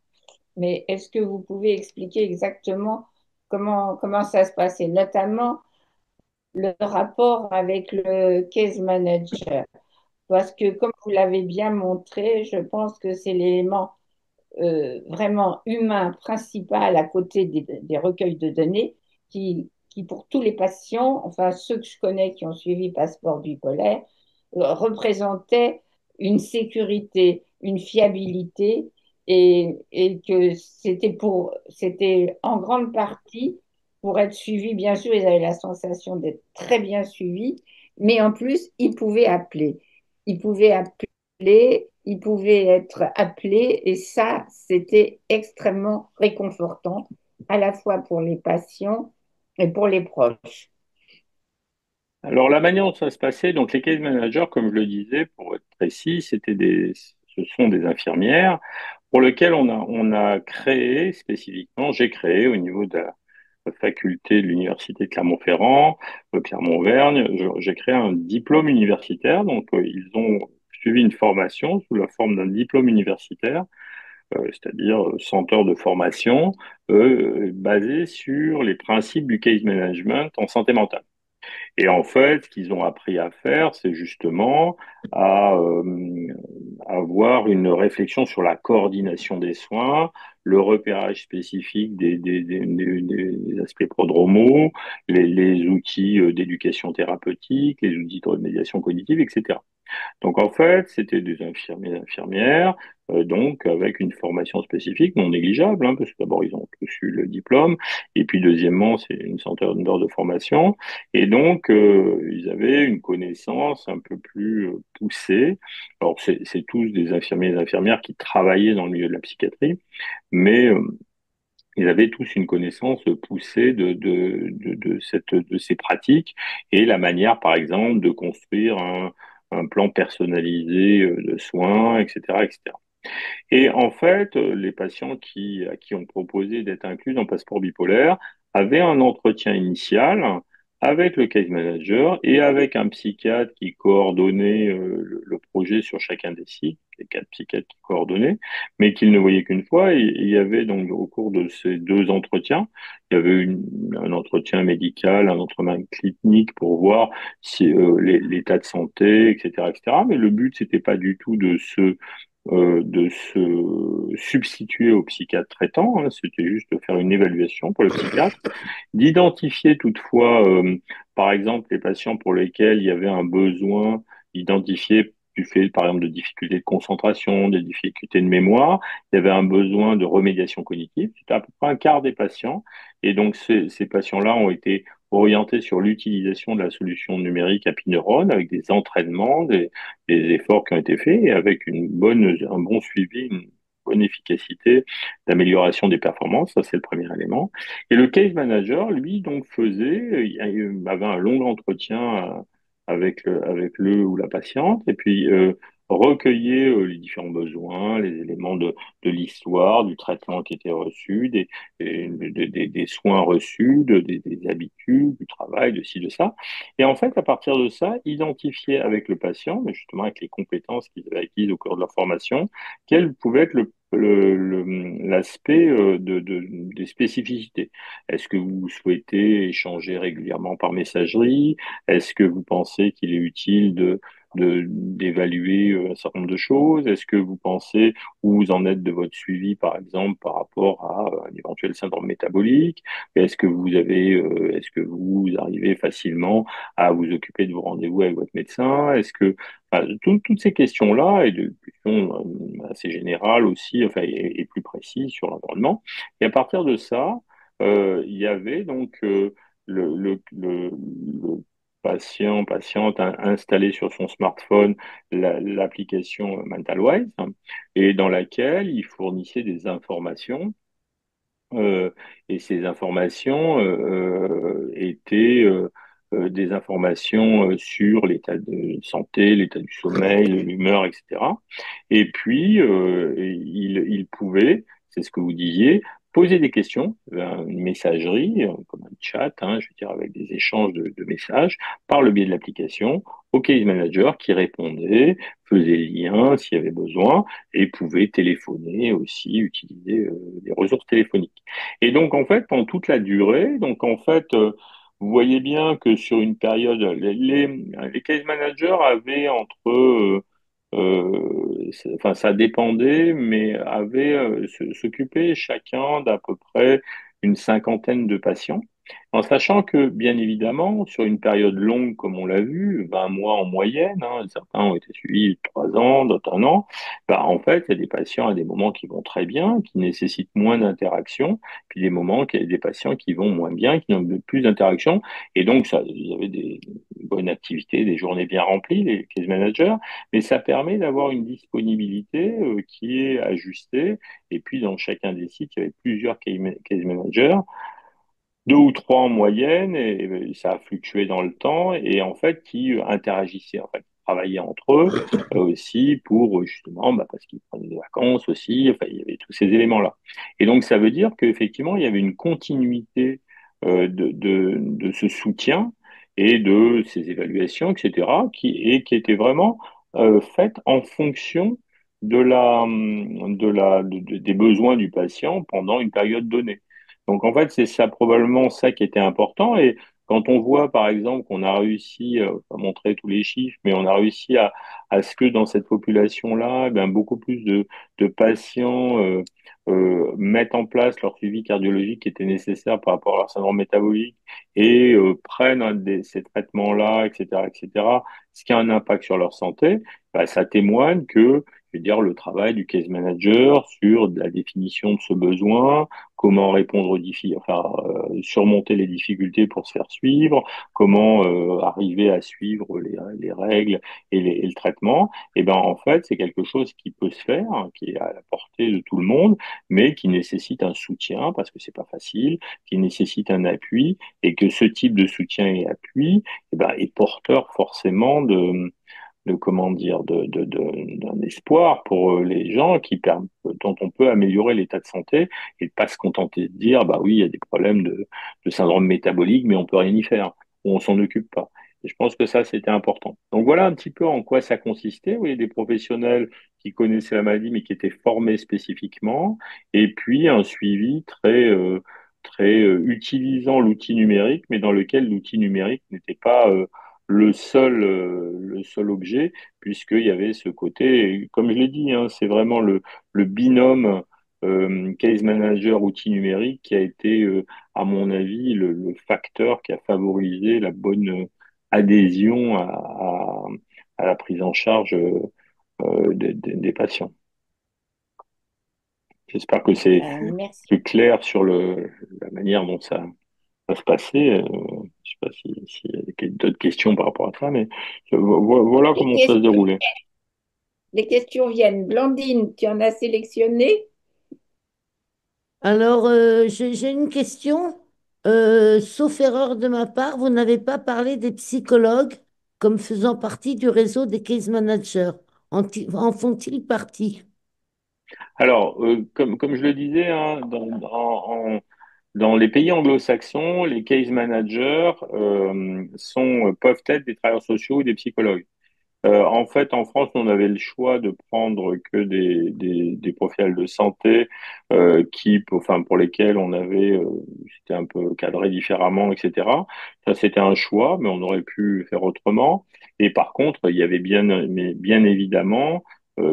mais est-ce que vous pouvez expliquer exactement comment ça se passait, notamment le rapport avec le case manager? Parce que comme vous l'avez bien montré, je pense que c'est l'élément vraiment humain principal à côté des recueils de données qui, pour tous les patients, enfin ceux que je connais qui ont suivi Passeport bipolaire, représentait une sécurité, une fiabilité et que c'était en grande partie pour être suivi. Bien sûr, ils avaient la sensation d'être très bien suivis, mais en plus, ils pouvaient appeler. Ils pouvaient appeler, ils pouvaient être appelés et ça, c'était extrêmement réconfortant, à la fois pour les patients et pour les proches.
Alors, la manière dont ça se passait, donc les case managers, comme je le disais, pour être précis, ce sont des infirmières pour lesquelles on a créé spécifiquement, j'ai créé au niveau de la faculté de l'université de Clermont-Ferrand, Clermont-Auvergne, j'ai créé un diplôme universitaire. Donc, ils ont suivi une formation sous la forme d'un diplôme universitaire, c'est-à-dire 100 heures de formation, basé sur les principes du case management en santé mentale. Et en fait, ce qu'ils ont appris à faire, c'est justement à avoir une réflexion sur la coordination des soins, le repérage spécifique des aspects prodromaux, les outils d'éducation thérapeutique, les outils de remédiation cognitive, etc. Donc en fait, c'était des infirmiers et infirmières, donc avec une formation spécifique non négligeable, hein, parce que d'abord ils ont tous eu le diplôme, et puis deuxièmement c'est une centaine d'heures de formation, et donc ils avaient une connaissance un peu plus poussée. Alors c'est tous des infirmiers et des infirmières qui travaillaient dans le milieu de la psychiatrie, mais ils avaient tous une connaissance poussée de ces pratiques et la manière, par exemple, de construire un plan personnalisé de soins, etc., etc. Et en fait, les patients à qui on proposait d'être inclus dans le passeport bipolaire avaient un entretien initial avec le case manager et avec un psychiatre qui coordonnait le projet sur chacun des sites, les quatre psychiatres qui coordonnaient, mais qu'ils ne voyaient qu'une fois. Et il y avait donc au cours de ces deux entretiens, il y avait un entretien médical, un entretien clinique pour voir si, l'état de santé, etc., etc. Mais le but, c'était pas du tout de se substituer au psychiatre traitant, hein, c'était juste de faire une évaluation pour le psychiatre, d'identifier toutefois, par exemple, les patients pour lesquels il y avait un besoin identifié du fait, par exemple, de difficultés de concentration, des difficultés de mémoire, il y avait un besoin de remédiation cognitive, c'était à peu près un quart des patients, et donc ces patients-là ont été orientés sur l'utilisation de la solution numérique Happy-Neurone avec des entraînements, des efforts qui ont été faits et avec un bon suivi, une bonne efficacité d'amélioration des performances. Ça, c'est le premier élément. Et le case manager, lui, donc, avait un long entretien avec le ou la patiente et puis recueillait les différents besoins, les éléments de l'histoire, du traitement qui était reçu, des soins reçus, des habitudes, du travail, de ci, de ça. Et en fait, à partir de ça, identifier avec le patient, mais justement avec les compétences qu'ils avaient acquises au cours de leur formation, quel pouvait être l'aspect des spécificités. Est-ce que vous souhaitez échanger régulièrement par messagerie? Est-ce que vous pensez qu'il est utile d'évaluer un certain nombre de choses? Est-ce que vous pensez où vous en êtes de votre suivi, par exemple, par rapport à un éventuel syndrome métabolique? Est-ce que vous arrivez facilement à vous occuper de vos rendez-vous avec votre médecin? Enfin, toutes ces questions-là et de questions assez générales aussi, enfin, et plus précises sur l'environnement. Et à partir de ça, il y avait donc le patiente a installé sur son smartphone l'application MentalWise, hein, et dans laquelle il fournissait des informations euh, et ces informations étaient des informations sur l'état de santé, l'état du sommeil, l'humeur, etc. Et puis, il pouvait, c'est ce que vous disiez, poser des questions, une messagerie, comme un chat, hein, je veux dire, avec des échanges de messages, par le biais de l'application, au case manager qui répondait, faisait le lien s'il y avait besoin, et pouvait téléphoner aussi, utiliser des ressources téléphoniques. Et donc, en fait, pendant toute la durée, donc en fait, vous voyez bien que sur une période, les case managers avaient enfin, ça dépendait, mais avaient s'occupaient chacun d'à peu près une cinquantaine de patients. En sachant que, bien évidemment, sur une période longue, comme on l'a vu, 20 mois en moyenne, hein, certains ont été suivis 3 ans, d'autres un an, bah, en fait, il y a des patients à des moments qui vont très bien, qui nécessitent moins d'interaction, puis des moments qu'il y a des patients qui vont moins bien, qui n'ont plus d'interaction. Et donc, ça, vous avez des bonnes activités, des journées bien remplies, les case managers, mais ça permet d'avoir une disponibilité qui est ajustée. Et puis, dans chacun des sites, il y avait plusieurs case managers, deux ou trois en moyenne, et ça a fluctué dans le temps, et en fait, qui interagissaient, en fait, travaillaient entre eux aussi pour justement, bah, parce qu'ils prenaient des vacances aussi, enfin, il y avait tous ces éléments-là. Et donc, ça veut dire qu'effectivement, il y avait une continuité de ce soutien et de ces évaluations, etc., qui était vraiment faite en fonction des besoins du patient pendant une période donnée. Donc en fait, c'est ça probablement ça qui était important. Et quand on voit, par exemple, qu'on a réussi, à montrer tous les chiffres, mais on a réussi à ce que dans cette population-là, eh ben, beaucoup plus de patients mettent en place leur suivi cardiologique qui était nécessaire par rapport à leur syndrome métabolique et prennent ces traitements-là, etc., etc., ce qui a un impact sur leur santé, bah, ça témoigne que, je veux dire, le travail du case manager sur la définition de ce besoin, comment répondre aux enfin, surmonter les difficultés pour se faire suivre, comment arriver à suivre les règles et le traitement, et ben en fait, c'est quelque chose qui peut se faire, hein, qui est à la portée de tout le monde, mais qui nécessite un soutien parce que c'est pas facile, qui nécessite un appui, et que ce type de soutien et appui, eh ben, est porteur forcément de comment dire d'un espoir pour les gens dont on peut améliorer l'état de santé et de pas se contenter de dire bah oui il y a des problèmes de syndrome métabolique mais on peut rien y faire ou on s'en occupe pas. Et je pense que ça c'était important. Donc voilà un petit peu en quoi ça consistait. Oui, des professionnels qui connaissaient la maladie mais qui étaient formés spécifiquement et puis un suivi très utilisant l'outil numérique mais dans lequel l'outil numérique n'était pas le seul objet, puisqu'il y avait ce côté, et comme je l'ai dit, hein, c'est vraiment le binôme case manager outil numérique qui a été, à mon avis, le facteur qui a favorisé la bonne adhésion à la prise en charge des patients. J'espère que c'est
Merci.
plus clair sur la manière dont ça se passer. Je sais pas s'il y a d'autres questions par rapport à ça, mais voilà
Les
comment ça se
questions,
déroulait.
les questions viennent. Blandine, tu en as sélectionné?
Alors, j'ai une question. Sauf erreur de ma part, vous n'avez pas parlé des psychologues comme faisant partie du réseau des case managers. En font-ils partie?
Alors, comme je le disais, hein, dans les pays anglo-saxons, les case managers peuvent être des travailleurs sociaux ou des psychologues. En fait, en France, on avait le choix de prendre que des profils de santé enfin, pour lesquels on avait, c'était un peu cadré différemment, etc. Ça, c'était un choix, mais on aurait pu faire autrement. Et par contre, il y avait mais bien évidemment,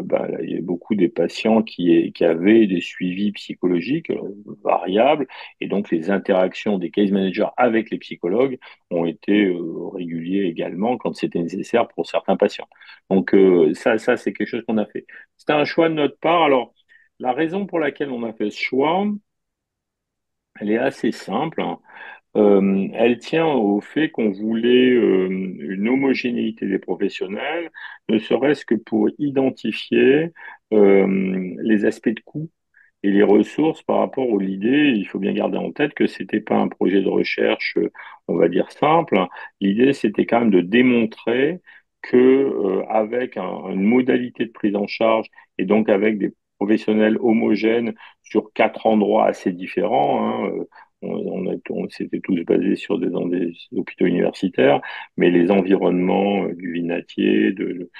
bah, là, il y avait beaucoup des patients qui avaient des suivis psychologiques variables, et donc les interactions des case managers avec les psychologues ont été réguliers également quand c'était nécessaire pour certains patients. Donc ça c'est quelque chose qu'on a fait. C'était un choix de notre part. Alors, la raison pour laquelle on a fait ce choix, elle est assez simple, hein. Elle tient au fait qu'on voulait une homogénéité des professionnels, ne serait-ce que pour identifier les aspects de coût et les ressources par rapport aux l'idée. Il faut bien garder en tête que c'était pas un projet de recherche, on va dire simple. L'idée, c'était quand même de démontrer que avec une modalité de prise en charge et donc avec des professionnels homogènes sur 4 endroits assez différents, hein, on s'était tous basés sur des hôpitaux universitaires, mais les environnements du Vinatier, de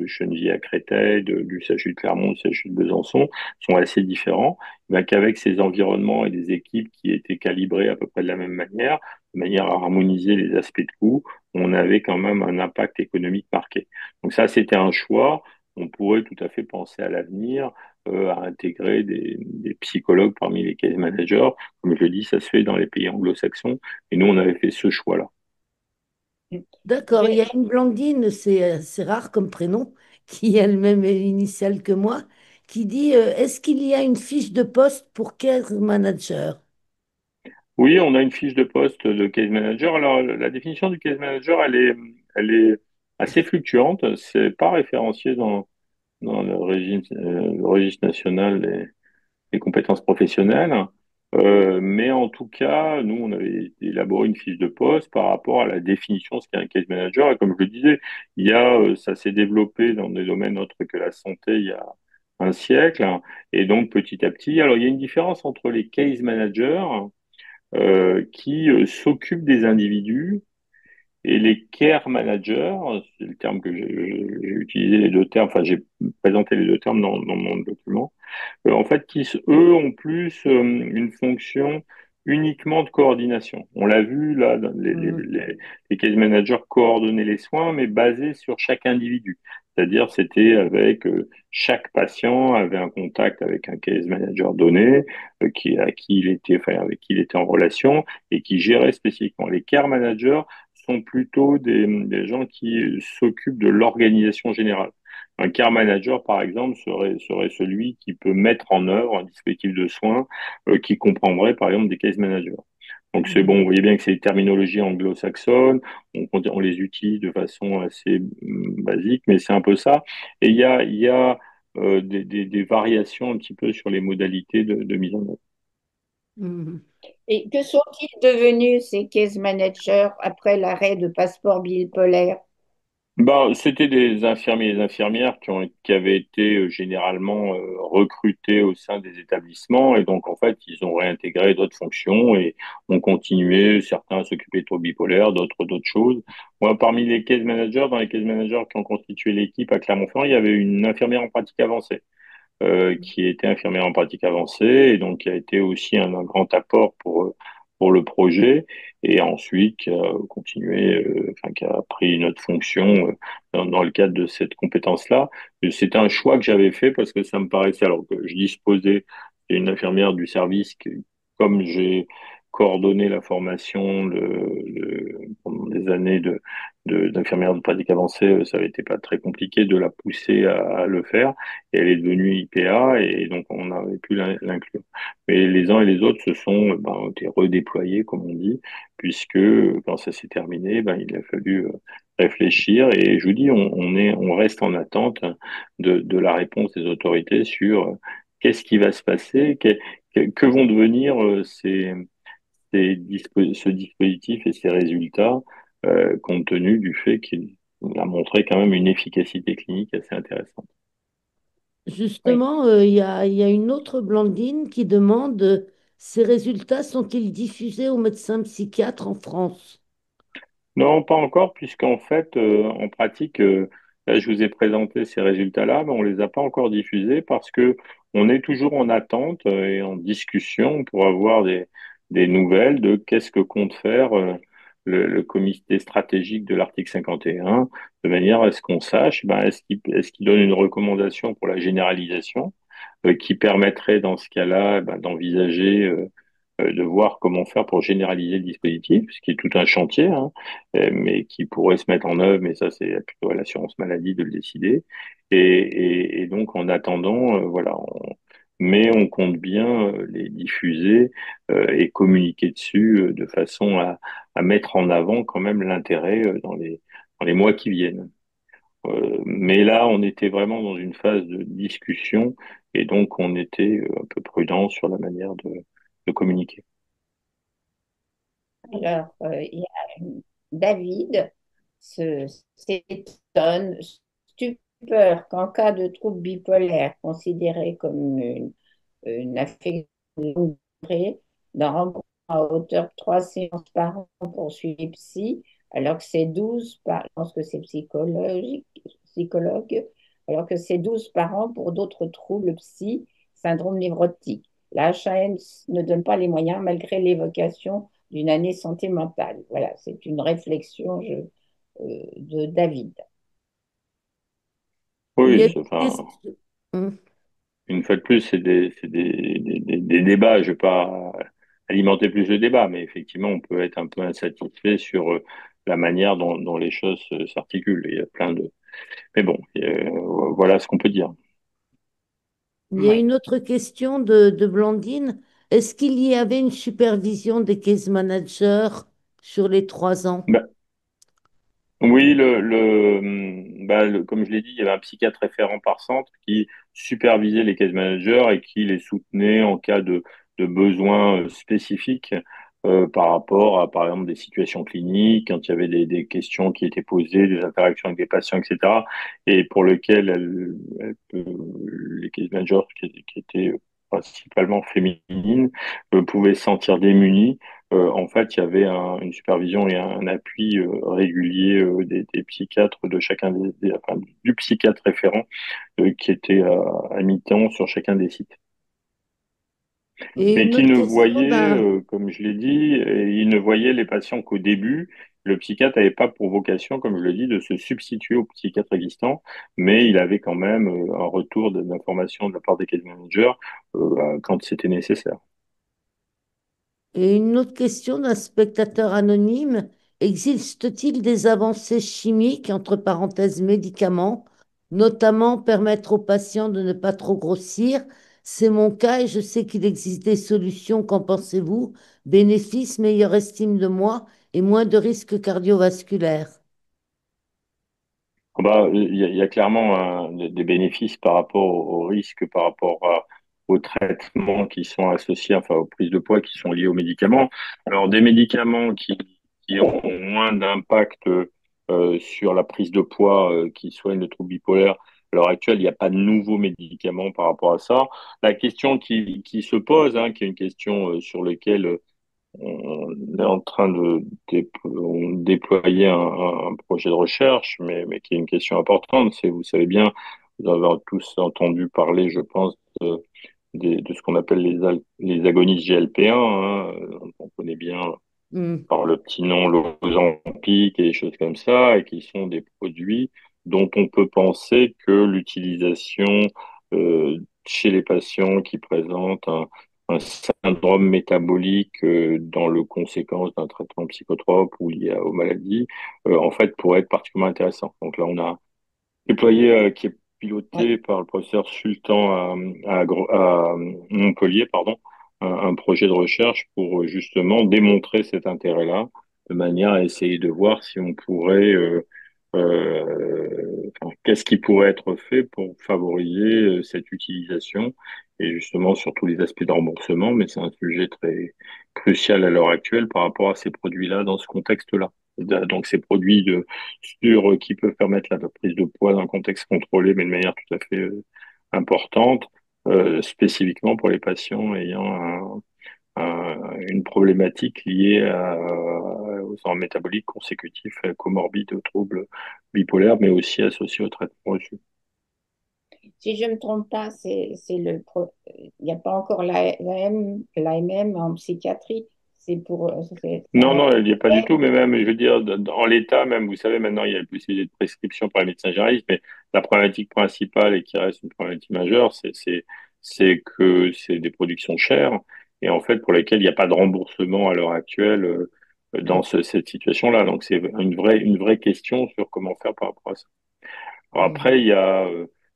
Chenneviers à Créteil, du CHU de Clermont, du CHU de Besançon, sont assez différents, ben, qu'avec ces environnements et des équipes qui étaient calibrées à peu près de la même manière, de manière à harmoniser les aspects de coût, on avait quand même un impact économique marqué. Donc ça, c'était un choix. On pourrait tout à fait penser à l'avenir à intégrer des psychologues parmi les case managers. Comme je le dis, ça se fait dans les pays anglo-saxons, et nous, on avait fait ce choix-là.
D'accord, il y a
J'ai-
une Blandine, c'est rare comme prénom, qui a le même initial que moi, qui dit est-ce qu'il y a une fiche de poste pour case manager?
Oui, on a une fiche de poste de case manager. Alors, la définition du case manager, elle est assez fluctuante. C'est pas référencié dans le registre national des compétences professionnelles. Mais en tout cas, nous, on avait élaboré une fiche de poste par rapport à la définition de ce qu'est un case manager. Et comme je le disais, ça s'est développé dans des domaines autres que la santé il y a un siècle. Et donc, petit à petit, alors il y a une différence entre les case managers qui s'occupent des individus et les care managers, c'est le terme que j'ai utilisé les deux termes, enfin j'ai présenté les deux termes dans mon document, en fait, eux ont plus une fonction uniquement de coordination. On l'a vu là,
Mhm.
les case managers coordonnaient les soins, mais basés sur chaque individu. C'est-à-dire, c'était avec chaque patient avait un contact avec un case manager donné, à qui il était, enfin, avec qui il était en relation et qui gérait spécifiquement. Les care managers sont plutôt des gens qui s'occupent de l'organisation générale. Un care manager, par exemple, serait celui qui peut mettre en œuvre un dispositif de soins qui comprendrait par exemple des case managers. Donc c'est bon, vous voyez bien que c'est des terminologies anglo-saxonnes, on les utilise de façon assez basique, mais c'est un peu ça. Et il y a des variations un petit peu sur les modalités de mise en œuvre.
Mhm.
Et que sont-ils devenus, ces case managers, après l'arrêt de passeport bipolaire?
Bah, c'était des infirmiers et des infirmières qui avaient été généralement recrutés au sein des établissements et donc en fait ils ont réintégré d'autres fonctions et ont continué, certains s'occupaient de troubles bipolaires, d'autres choses. Moi, parmi les case managers, dans les case managers qui ont constitué l'équipe à Clermont-Ferrand, il y avait une infirmière en pratique avancée qui était infirmière en pratique avancée et donc qui a été aussi un grand apport pour le projet et ensuite qui a continué, enfin qui a pris une autre fonction dans le cadre de cette compétence-là. C'était un choix que j'avais fait parce que ça me paraissait, alors que je disposais d'une infirmière du service, comme j'ai coordonné la formation pendant des années d'infirmière de pratique avancée, ça avait été pas très compliqué de la pousser à le faire et elle est devenue IPA et donc on avait pu l'inclure. Mais les uns et les autres se sont été redéployés, comme on dit, puisque quand ça s'est terminé, il a fallu réfléchir et je vous dis, on reste en attente de la réponse des autorités sur qu'est-ce qui va se passer, que vont devenir ce dispositif et ces résultats, compte tenu du fait qu'il a montré quand même une efficacité clinique assez intéressante.
Oui.
Justement, il y a une autre Blandine qui demande ces résultats sont-ils diffusés aux médecins psychiatres en France?
Non, pas encore, puisqu'en fait, en pratique, là, je vous ai présenté ces résultats-là, mais on les a pas encore diffusés parce que on est toujours en attente et en discussion pour avoir des nouvelles de qu'est-ce que compte faire le comité stratégique de l'article 51, de manière à ce qu'on sache, est-ce qu'il donne une recommandation pour la généralisation qui permettrait dans ce cas-là d'envisager de voir comment faire pour généraliser le dispositif, ce qui est tout un chantier, hein, mais qui pourrait se mettre en œuvre, mais ça c'est plutôt à l'assurance maladie de le décider. Et donc en attendant, mais on compte bien les diffuser et communiquer dessus de façon à mettre en avant quand même l'intérêt dans les mois qui viennent. Mais là, on était vraiment dans une phase de discussion et donc on était un peu prudent sur la manière de communiquer.
Alors, il y a David s'étonne, stupeur qu'en cas de trouble bipolaire considéré comme une affection longue durée, d'un rencontre à hauteur de 3 séances par an pour suivi psy, alors que c'est 12 par, je pense que c'est psychologue, alors que c'est 12 par an pour d'autres troubles psy, syndrome névrotique. La HAS ne donne pas les moyens malgré l'évocation d'une année santé mentale. Voilà, c'est une réflexion de David.
Il y
Oui,
a des questions. Hum.
une fois de plus, c'est des débats. Je ne vais pas alimenter plus le débat, mais effectivement, on peut être un peu insatisfait sur la manière dont les choses s'articulent. Il y a plein de. Mais bon, voilà ce qu'on peut dire.
Il y a
Ouais.
une autre question de Blandine. Est-ce qu'il y avait une supervision des case managers sur les 3 ans?
Bah, oui, comme je l'ai dit, il y avait un psychiatre référent par centre qui supervisait les case managers et qui les soutenait en cas de besoins spécifiques par rapport à, par exemple, des situations cliniques, quand il y avait des questions qui étaient posées, des interactions avec des patients, etc., et pour lesquelles les case managers qui étaient principalement féminines pouvaient se sentir démunies en fait, il y avait une supervision et un appui régulier des psychiatres de chacun enfin, du psychiatre référent qui était à mi-temps sur chacun des sites.
Et
mais
une
qui
autre
ne
question
voyait,
d'un...
comme je l'ai dit, il ne voyait les patients qu'au début. Le psychiatre n'avait pas pour vocation, comme je l'ai dit, de se substituer au psychiatre existant, mais il avait quand même un retour d'information de la part des case managers quand c'était nécessaire.
Et une autre question d'un spectateur anonyme. Existe-t-il des avancées chimiques, entre parenthèses médicaments, notamment permettre aux patients de ne pas trop grossir? C'est mon cas et je sais qu'il existe des solutions. Qu'en pensez-vous? Bénéfices, meilleure estime de moi et moins de risques cardiovasculaires.
Ah bah, il y a clairement des bénéfices par rapport au risque, par rapport aux traitements qui sont associés, enfin aux prises de poids qui sont liées aux médicaments. Alors des médicaments qui ont moins d'impact sur la prise de poids qui soignent le trouble bipolaire. À l'heure actuelle, il n'y a pas de nouveaux médicaments par rapport à ça. La question qui se pose, hein, qui est une question sur laquelle on est en train de déployer un projet de recherche, mais qui est une question importante. C'est, vous savez bien, vous avez tous entendu parler, je pense, de ce qu'on appelle les agonistes GLP-1, hein, on connaît bien
Hmm.
par le petit nom l'Ozempic et des choses comme ça, et qui sont des produits dont on peut penser que l'utilisation chez les patients qui présentent un syndrome métabolique dans le conséquence d'un traitement psychotrope ou lié aux maladies, en fait, pourrait être particulièrement intéressant. Donc là, on a déployé, qui est
Oui,
piloté par le professeur Sultan à Montpellier, pardon, un projet de recherche pour justement démontrer cet intérêt-là, de manière à essayer de voir si on pourrait, enfin, qu'est-ce qui pourrait être fait pour favoriser cette utilisation et justement sur tous les aspects de remboursement, mais c'est un sujet très crucial à l'heure actuelle par rapport à ces produits-là dans ce contexte-là. Donc ces produits qui peuvent permettre la prise de poids dans un contexte contrôlé, mais de manière tout à fait importante, spécifiquement pour les patients ayant une problématique liée aux syndromes métaboliques consécutifs comorbides aux troubles bipolaires, mais aussi associés au traitement reçu.
si je ne me trompe pas, il n'y a pas encore l'AMM en psychiatrie. C'est pour,
Non, non, il n'y a pas du tout, mais même, je veux dire, dans l'état, même, vous savez, maintenant, il y a la possibilité de prescription par les médecins généralistes, mais la problématique principale et qui reste une problématique majeure, c'est que c'est des produits qui sont chers et en fait, pour lesquels il n'y a pas de remboursement à l'heure actuelle dans cette situation-là. Donc, c'est une vraie question sur comment faire par rapport à ça. Alors
Mhm.
après, il y a,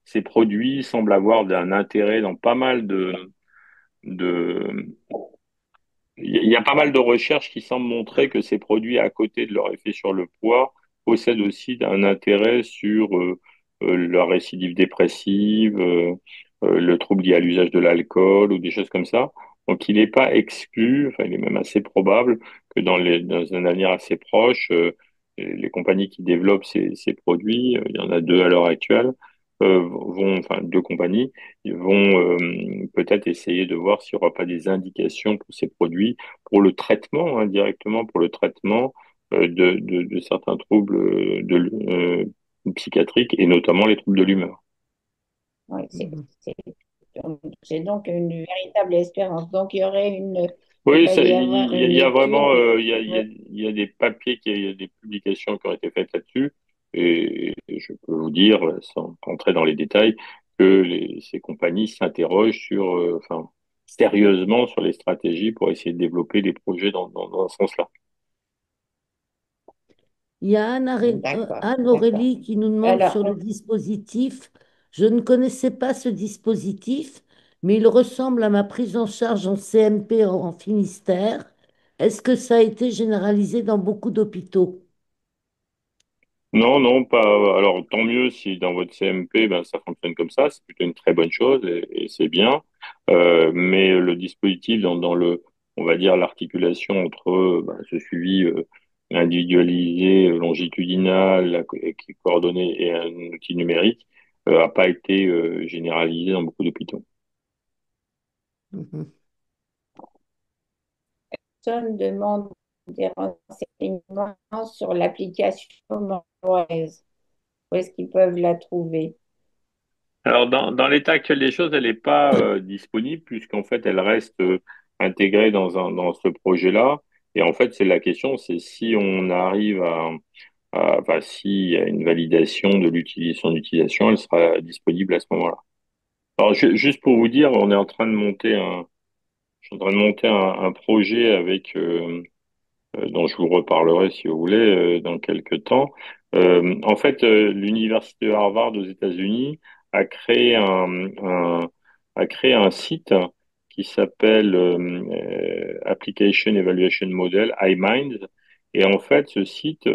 ces produits semblent avoir un intérêt dans pas mal de, il y a pas mal de recherches qui semblent montrer que ces produits, à côté de leur effet sur le poids, possèdent aussi un intérêt sur la récidive dépressive, le trouble lié à l'usage de l'alcool ou des choses comme ça. Donc, il n'est pas exclu, enfin, il est même assez probable que dans un avenir assez proche, les compagnies qui développent ces produits, il y en a deux à l'heure actuelle, enfin, deux compagnies, ils vont peut-être essayer de voir s'il n'y aura pas des indications pour ces produits, pour le traitement, hein, directement pour le traitement de certains troubles psychiatriques et notamment les troubles de l'humeur.
Oui,
Mhm.
j'ai donc une véritable espérance. Donc, il
Oui,
va y avoir
il
une
y a vraiment,
étude.
il y a des papiers, il y a des publications qui ont été faites là-dessus, et je peux vous dire, sans rentrer dans les détails, que ces compagnies s'interrogent sur, enfin, sérieusement sur les stratégies pour essayer de développer des projets dans ce sens-là.
Il y a
D'accord, d'accord.
Anne-Aurélie qui nous demande
Alors,
sur le dispositif. Je ne connaissais pas ce dispositif, mais il ressemble à ma prise en charge en CMP en Finistère. Est-ce que ça a été généralisé dans beaucoup d'hôpitaux?
Non, non, pas. Alors, tant mieux si dans votre CMP, ben, ça fonctionne comme ça. C'est plutôt une très bonne chose et c'est bien. Mais le dispositif on va dire, l'articulation entre ben, ce suivi individualisé, longitudinal, qui est coordonné et un outil numérique, a pas été généralisé dans beaucoup d'hôpitaux.
Mhm.
personne demande des renseignements sur l'application Menloise. Où est-ce qu'ils peuvent la trouver?
Alors, dans l'état actuel des choses, elle n'est pas disponible puisqu'en fait, elle reste intégrée dans ce projet-là. Et en fait, c'est la question, c'est si on arrive enfin, s'il y a une validation de son utilisation, elle sera disponible à ce moment-là. Alors, juste pour vous dire, je suis en train de monter un projet avec dont je vous reparlerai si vous voulez dans quelques temps. En fait, l'université de Harvard aux États-Unis a créé a créé un site qui s'appelle Application Evaluation Model, iMinds. Et en fait, ce site,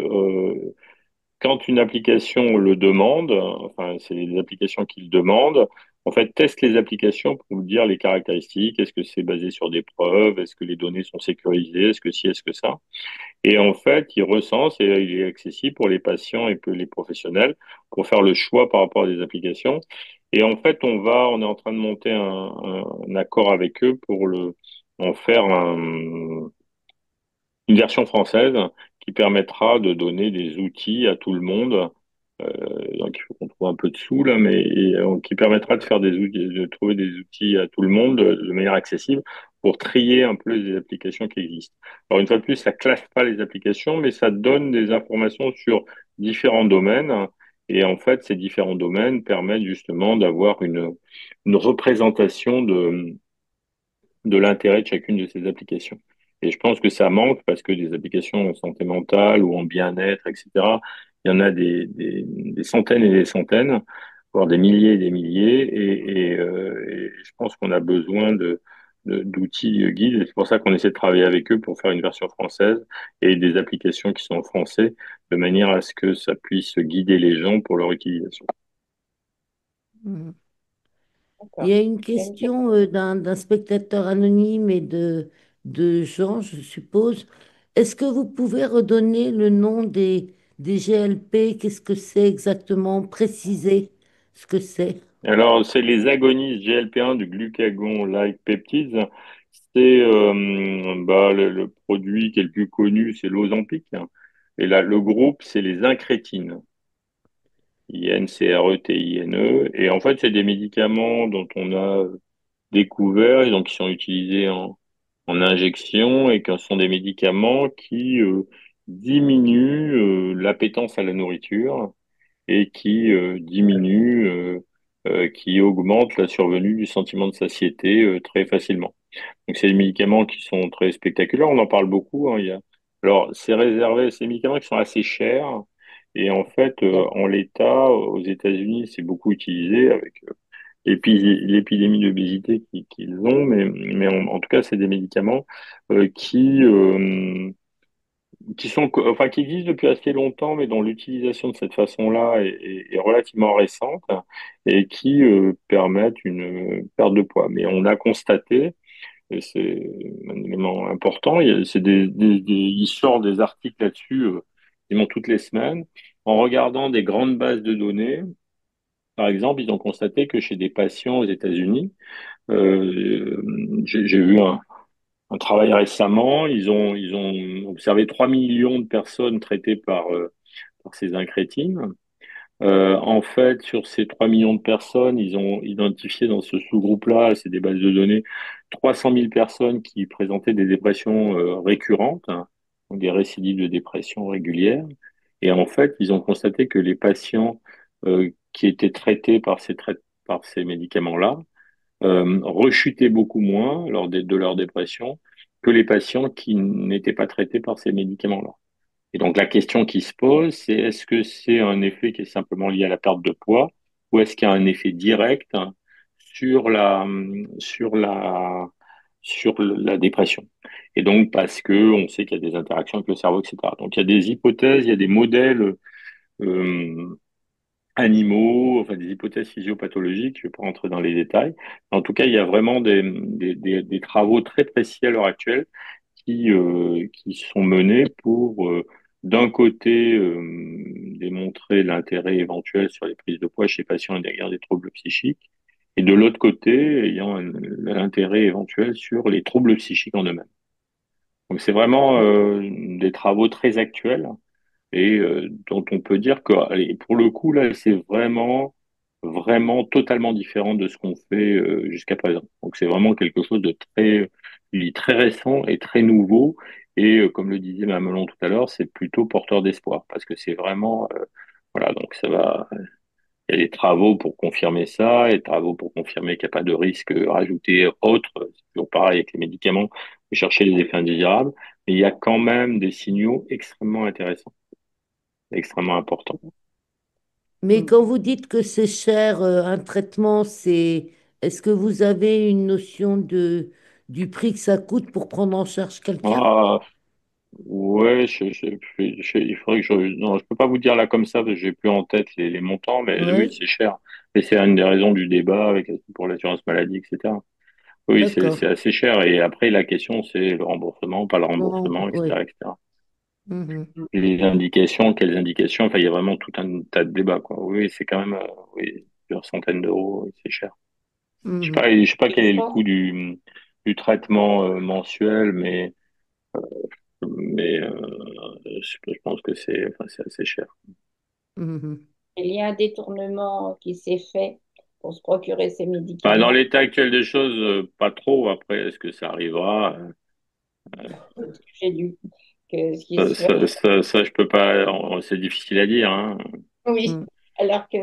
quand une application le demande, enfin, c'est les applications qui le demandent, en fait, teste les applications pour vous dire les caractéristiques. Est-ce que c'est basé sur des preuves? Est-ce que les données sont sécurisées? Est-ce que si, est-ce que ça? Et en fait, il recense et il est accessible pour les patients et pour les professionnels pour faire le choix par rapport à des applications. Et en fait, on est en train de monter un accord avec eux pour en faire une version française qui permettra de donner des outils à tout le monde. Donc, il faut qu'on trouve un peu de sous là, qui permettra de faire des outils, de trouver des outils à tout le monde de manière accessible pour trier un peu les applications qui existent. Alors, une fois de plus, ça classe pas les applications, mais ça donne des informations sur différents domaines. Et en fait, ces différents domaines permettent justement d'avoir une représentation de l'intérêt de chacune de ces applications. Et je pense que ça manque parce que des applications en santé mentale ou en bien-être, etc., il y en a des centaines et des centaines, voire des milliers et des milliers. Et je pense qu'on a besoin d'outils guides. Et c'est pour ça qu'on essaie de travailler avec eux pour faire une version française et des applications qui sont en français, de manière à ce que ça puisse guider les gens pour leur utilisation.
Mhm. Il y
D'accord.
a une
J'ai une
question d'un spectateur anonyme et de Jean, je suppose. Est-ce que vous pouvez redonner le nom des GLP? Qu'est-ce que c'est exactement? Préciser ce que c'est.
Alors, c'est les agonistes GLP-1 du glucagon-like peptides. C'est le produit qui est le plus connu, c'est l'Ozempic. Et là, le groupe, c'est les incrétines, INCRETINE. Et en fait, c'est des médicaments dont on a découvert et donc qui sont utilisés en injection et que ce sont des médicaments qui diminuent l'appétence à la nourriture et qui qui augmente la survenue du sentiment de satiété très facilement. Donc, c'est des médicaments qui sont très spectaculaires. On en parle beaucoup, hein. Alors, c'est réservé, c'est des médicaments qui sont assez chers. Et en fait, en l'état, aux États-Unis, c'est beaucoup utilisé avec l'épidémie d'obésité qu'ils ont. Mais en tout cas, c'est des médicaments euh, qui, euh, enfin, qui existent depuis assez longtemps, mais dont l'utilisation de cette façon-là est relativement récente et qui permettent une perte de poids. Mais on a constaté, et c'est un élément important, il sort des articles là-dessus quasiment toutes les semaines. En regardant des grandes bases de données, par exemple, ils ont constaté que chez des patients aux États-Unis, j'ai vu un travail récemment. Ils ont observé 3 millions de personnes traitées par ces incrétines. En fait, sur ces 3 millions de personnes, ils ont identifié dans ce sous-groupe-là, c'est des bases de données, 300 000 personnes qui présentaient des dépressions récurrentes, hein, donc des récidives de dépression régulières. Et en fait, ils ont constaté que les patients qui étaient traités par ces médicaments-là rechutaient beaucoup moins lors de leur dépression que les patients qui n'étaient pas traités par ces médicaments-là. Et donc la question qui se pose, c'est est-ce que c'est un effet qui est simplement lié à la perte de poids ou est-ce qu'il y a un effet direct sur sur la, sur la dépression? Et donc parce que on sait qu'il y a des interactions avec le cerveau, etc. Donc il y a des hypothèses, il y a des modèles euh, animaux, enfin des hypothèses physiopathologiques, je ne vais pas rentrer dans les détails. En tout cas, il y a vraiment des travaux très précis à l'heure actuelle qui sont menés pour, d'un côté, démontrer l'intérêt éventuel sur les prises de poids chez les patients ayant des troubles psychiques, et de l'autre côté, ayant l'intérêt éventuel sur les troubles psychiques en eux-mêmes. Donc c'est vraiment des travaux très actuels et dont on peut dire que, allez, pour le coup, là, c'est vraiment vraiment totalement différente de ce qu'on fait jusqu'à présent. Donc c'est vraiment quelque chose de très récent et très nouveau. Et comme le disait Mme Melon tout à l'heure, c'est plutôt porteur d'espoir parce que c'est vraiment, voilà, donc ça va. Il y a des travaux pour confirmer ça, et des travaux pour confirmer qu'il n'y a pas de risque rajouté autre. C'est toujours pareil avec les médicaments, de chercher les effets indésirables. Mais il y a quand même des signaux extrêmement intéressants, extrêmement importants.
Mais
Mm.
quand vous dites que c'est cher, un traitement, est-ce que vous avez une notion du prix que ça coûte pour prendre en charge quelqu'un?
Ah, ouais, il faudrait que non, je peux pas vous dire là comme ça, parce que j'ai plus en tête les montants, mais oui,
Oui,
c'est cher. Et c'est une des raisons du débat pour l'assurance maladie, etc. Oui,
d'accord.
c'est assez cher. Et après, la question, c'est le remboursement, pas le remboursement,
Oui.
etc., etc.
Mhm.
Et les indications, quelles indications? Enfin, il y a vraiment tout un tas de débats, quoi. Oui, c'est quand même, oui, plusieurs centaines d'euros, oui, c'est cher.
Mhm.
Je sais pas
Il
quel est le
faut,
coût du traitement mensuel, mais je pense que enfin, c'est assez cher.
Mhm.
il y a un détournement qui s'est fait pour se procurer ces
Enfin, dans
médicaments.
l'état actuel des choses, pas trop. Après, est-ce que ça arrivera?
J'ai lu que ce qui se fait,
Ça, je peux pas. C'est difficile à dire, hein.
oui,
Mhm.
alors que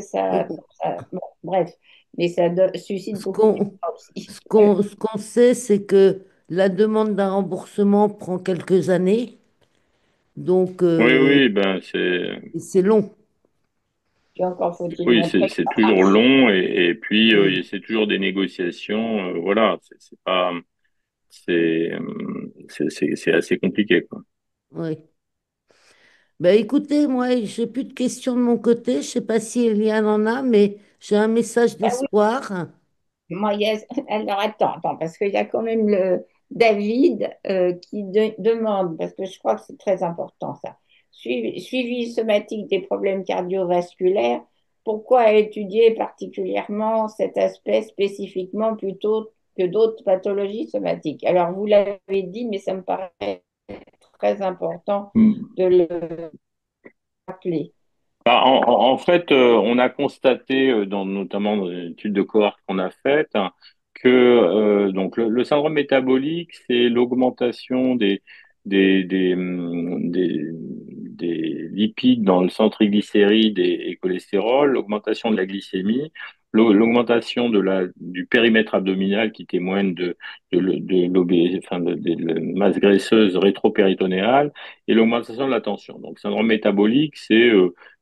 bon, bref, mais suscite
Ce
beaucoup de
qu'on
débats aussi.
ce qu'on sait, c'est que la demande d'un remboursement prend quelques années, donc
Oui, oui, ben c'est.
c'est long.
Puis encore faut-il
Oui,
montrer que
c'est
ça
toujours
marche.
long et puis
Oui,
c'est toujours des négociations. Voilà, c'est pas, c'est assez compliqué, quoi.
oui. Ben écoutez, moi, j'ai plus de questions de mon côté. Je sais pas si Eliane en a, mais j'ai un message
Ah oui,
d'espoir.
moi, alors attends, parce qu'il y a quand même le David qui demande, parce que je crois que c'est très important ça, suivi somatique des problèmes cardiovasculaires, pourquoi étudier particulièrement cet aspect spécifiquement plutôt que d'autres pathologies somatiques? Alors, vous l'avez dit, mais ça me paraît très important
Mm.
de le rappeler.
Bah, en fait, on a constaté, notamment dans une étude de cohorte qu'on a faite, hein, que donc le syndrome métabolique, c'est l'augmentation des lipides dans le sang triglycérides et cholestérol, l'augmentation de la glycémie, l'augmentation du périmètre abdominal qui témoigne enfin, de la masse graisseuse rétropéritonéale et l'augmentation de la tension. Donc, syndrome métabolique, c'est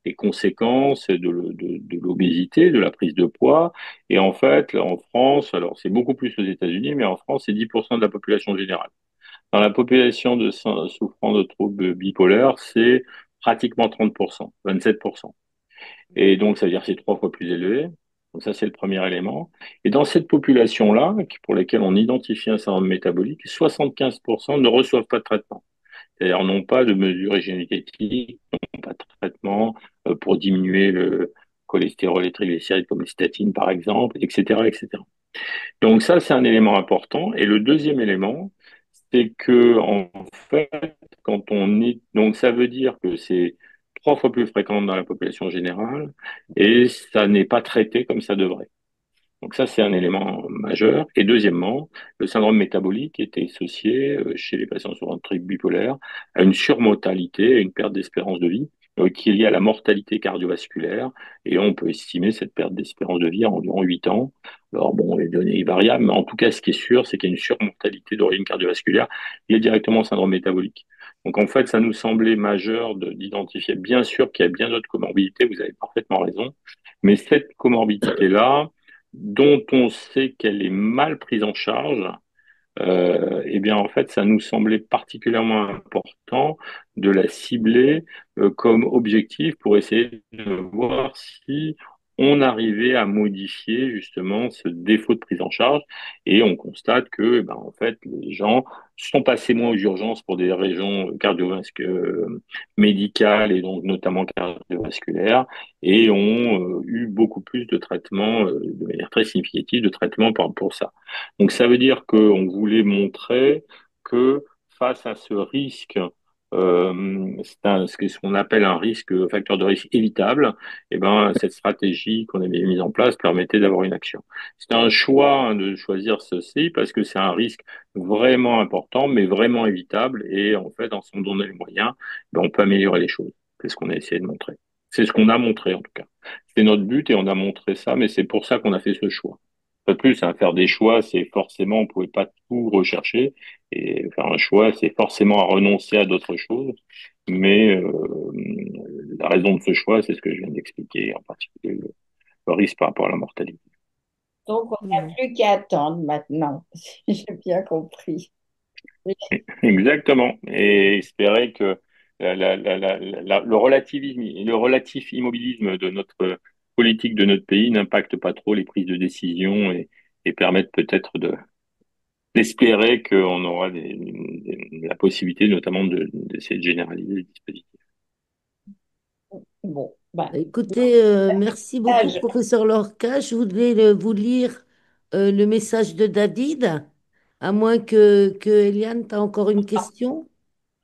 les conséquences de l'obésité, de la prise de poids. Et en fait, en France, alors c'est beaucoup plus aux États-Unis, mais en France, c'est 10% de la population générale. Dans la population souffrant de troubles bipolaires, c'est pratiquement 30%, 27%. Et donc, ça veut dire que c'est 3 fois plus élevé. Donc ça, c'est le premier élément. Et dans cette population-là, pour laquelle on identifie un syndrome métabolique, 75% ne reçoivent pas de traitement. C'est-à-dire n'ont pas de mesures hygiéniques, n'ont pas de traitement pour diminuer le cholestérol et triglycérides comme les statines par exemple, etc., etc. Donc ça, c'est un élément important. Et le deuxième élément, c'est que en fait, quand on est, donc ça veut dire que c'est 3 fois plus fréquent dans la population générale et ça n'est pas traité comme ça devrait. Donc ça, c'est un élément majeur. Et deuxièmement, le syndrome métabolique est associé chez les patients sur un trouble bipolaire à une surmortalité, à une perte d'espérance de vie qui est liée à la mortalité cardiovasculaire. Et on peut estimer cette perte d'espérance de vie à environ 8 ans. Alors bon, les données variables, mais en tout cas, ce qui est sûr, c'est qu'il y a une surmortalité d'origine cardiovasculaire liée directement au syndrome métabolique. Donc en fait, ça nous semblait majeur d'identifier, bien sûr qu'il y a bien d'autres comorbidités, vous avez parfaitement raison, mais cette comorbidité-là, dont on sait qu'elle est mal prise en charge, eh bien en fait, ça nous semblait particulièrement important de la cibler comme objectif pour essayer de voir si on arrivait à modifier justement ce défaut de prise en charge. Et on constate que, eh ben, en fait, les gens sont passés moins aux urgences pour des raisons cardiovasculaires, médicales et donc notamment cardiovasculaires, et ont eu beaucoup plus de traitements, de manière très significative, de traitements pour ça. Donc ça veut dire qu'on voulait montrer que face à ce risque c'est ce qu'on appelle un risque, facteur de risque évitable, et ben, cette stratégie qu'on avait mise en place permettait d'avoir une action. C'est un choix hein, de choisir ceci parce que c'est un risque vraiment important, mais vraiment évitable. Et en fait, en s'en donnant les moyens, ben, on peut améliorer les choses. C'est ce qu'on a essayé de montrer. C'est ce qu'on a montré en tout cas. C'est notre but et on a montré ça, mais c'est pour ça qu'on a fait ce choix. Pas plus, hein, faire des choix, c'est forcément, on pouvait pas tout rechercher. Et faire un choix, c'est forcément à renoncer à d'autres choses. Mais la raison de ce choix, c'est ce que je viens d'expliquer, en particulier le risque par rapport à la mortalité.
Donc, on n'a
Mhm.
plus qu'à attendre maintenant, si j'ai bien compris.
Exactement. Et espérer que le relatif immobilisme de notre politique de notre pays n'impacte pas trop les prises de décision et permette peut-être d'espérer qu'on aura la possibilité notamment d'essayer de généraliser le dispositif.
Bon, ben,
Écoutez, merci beaucoup,
message.
professeur Lorca. Je voulais vous lire le message de David, à moins que Eliane, tu as encore une question.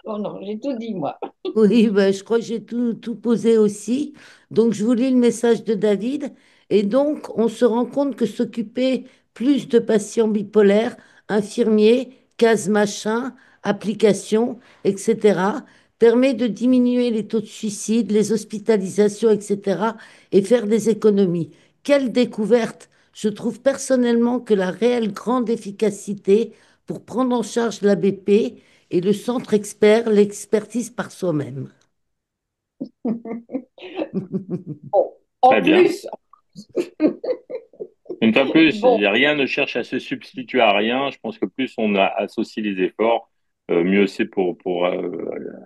Oh non, j'ai tout dit, moi.
Oui, ben, je crois que j'ai tout posé aussi. Donc, je vous lis le message de David. Et donc, on se rend compte que s'occuper plus de patients bipolaires, infirmiers, cases machin, applications, etc., permet de diminuer les taux de suicide, les hospitalisations, etc., et faire des économies. Quelle découverte! Je trouve personnellement que la réelle grande efficacité pour prendre en charge l'ABP, et le centre expert, l'expertise par soi-même.
Bon, en
Très bien.
plus,
Une fois de plus,
bon,
rien ne cherche à se substituer à rien. Je pense que plus on associe les efforts, mieux c'est pour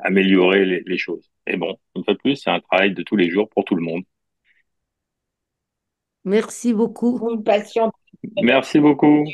améliorer les choses. Et bon, une fois de plus, c'est un travail de tous les jours pour tout le monde.
Merci beaucoup.
pour une passion.
Merci beaucoup.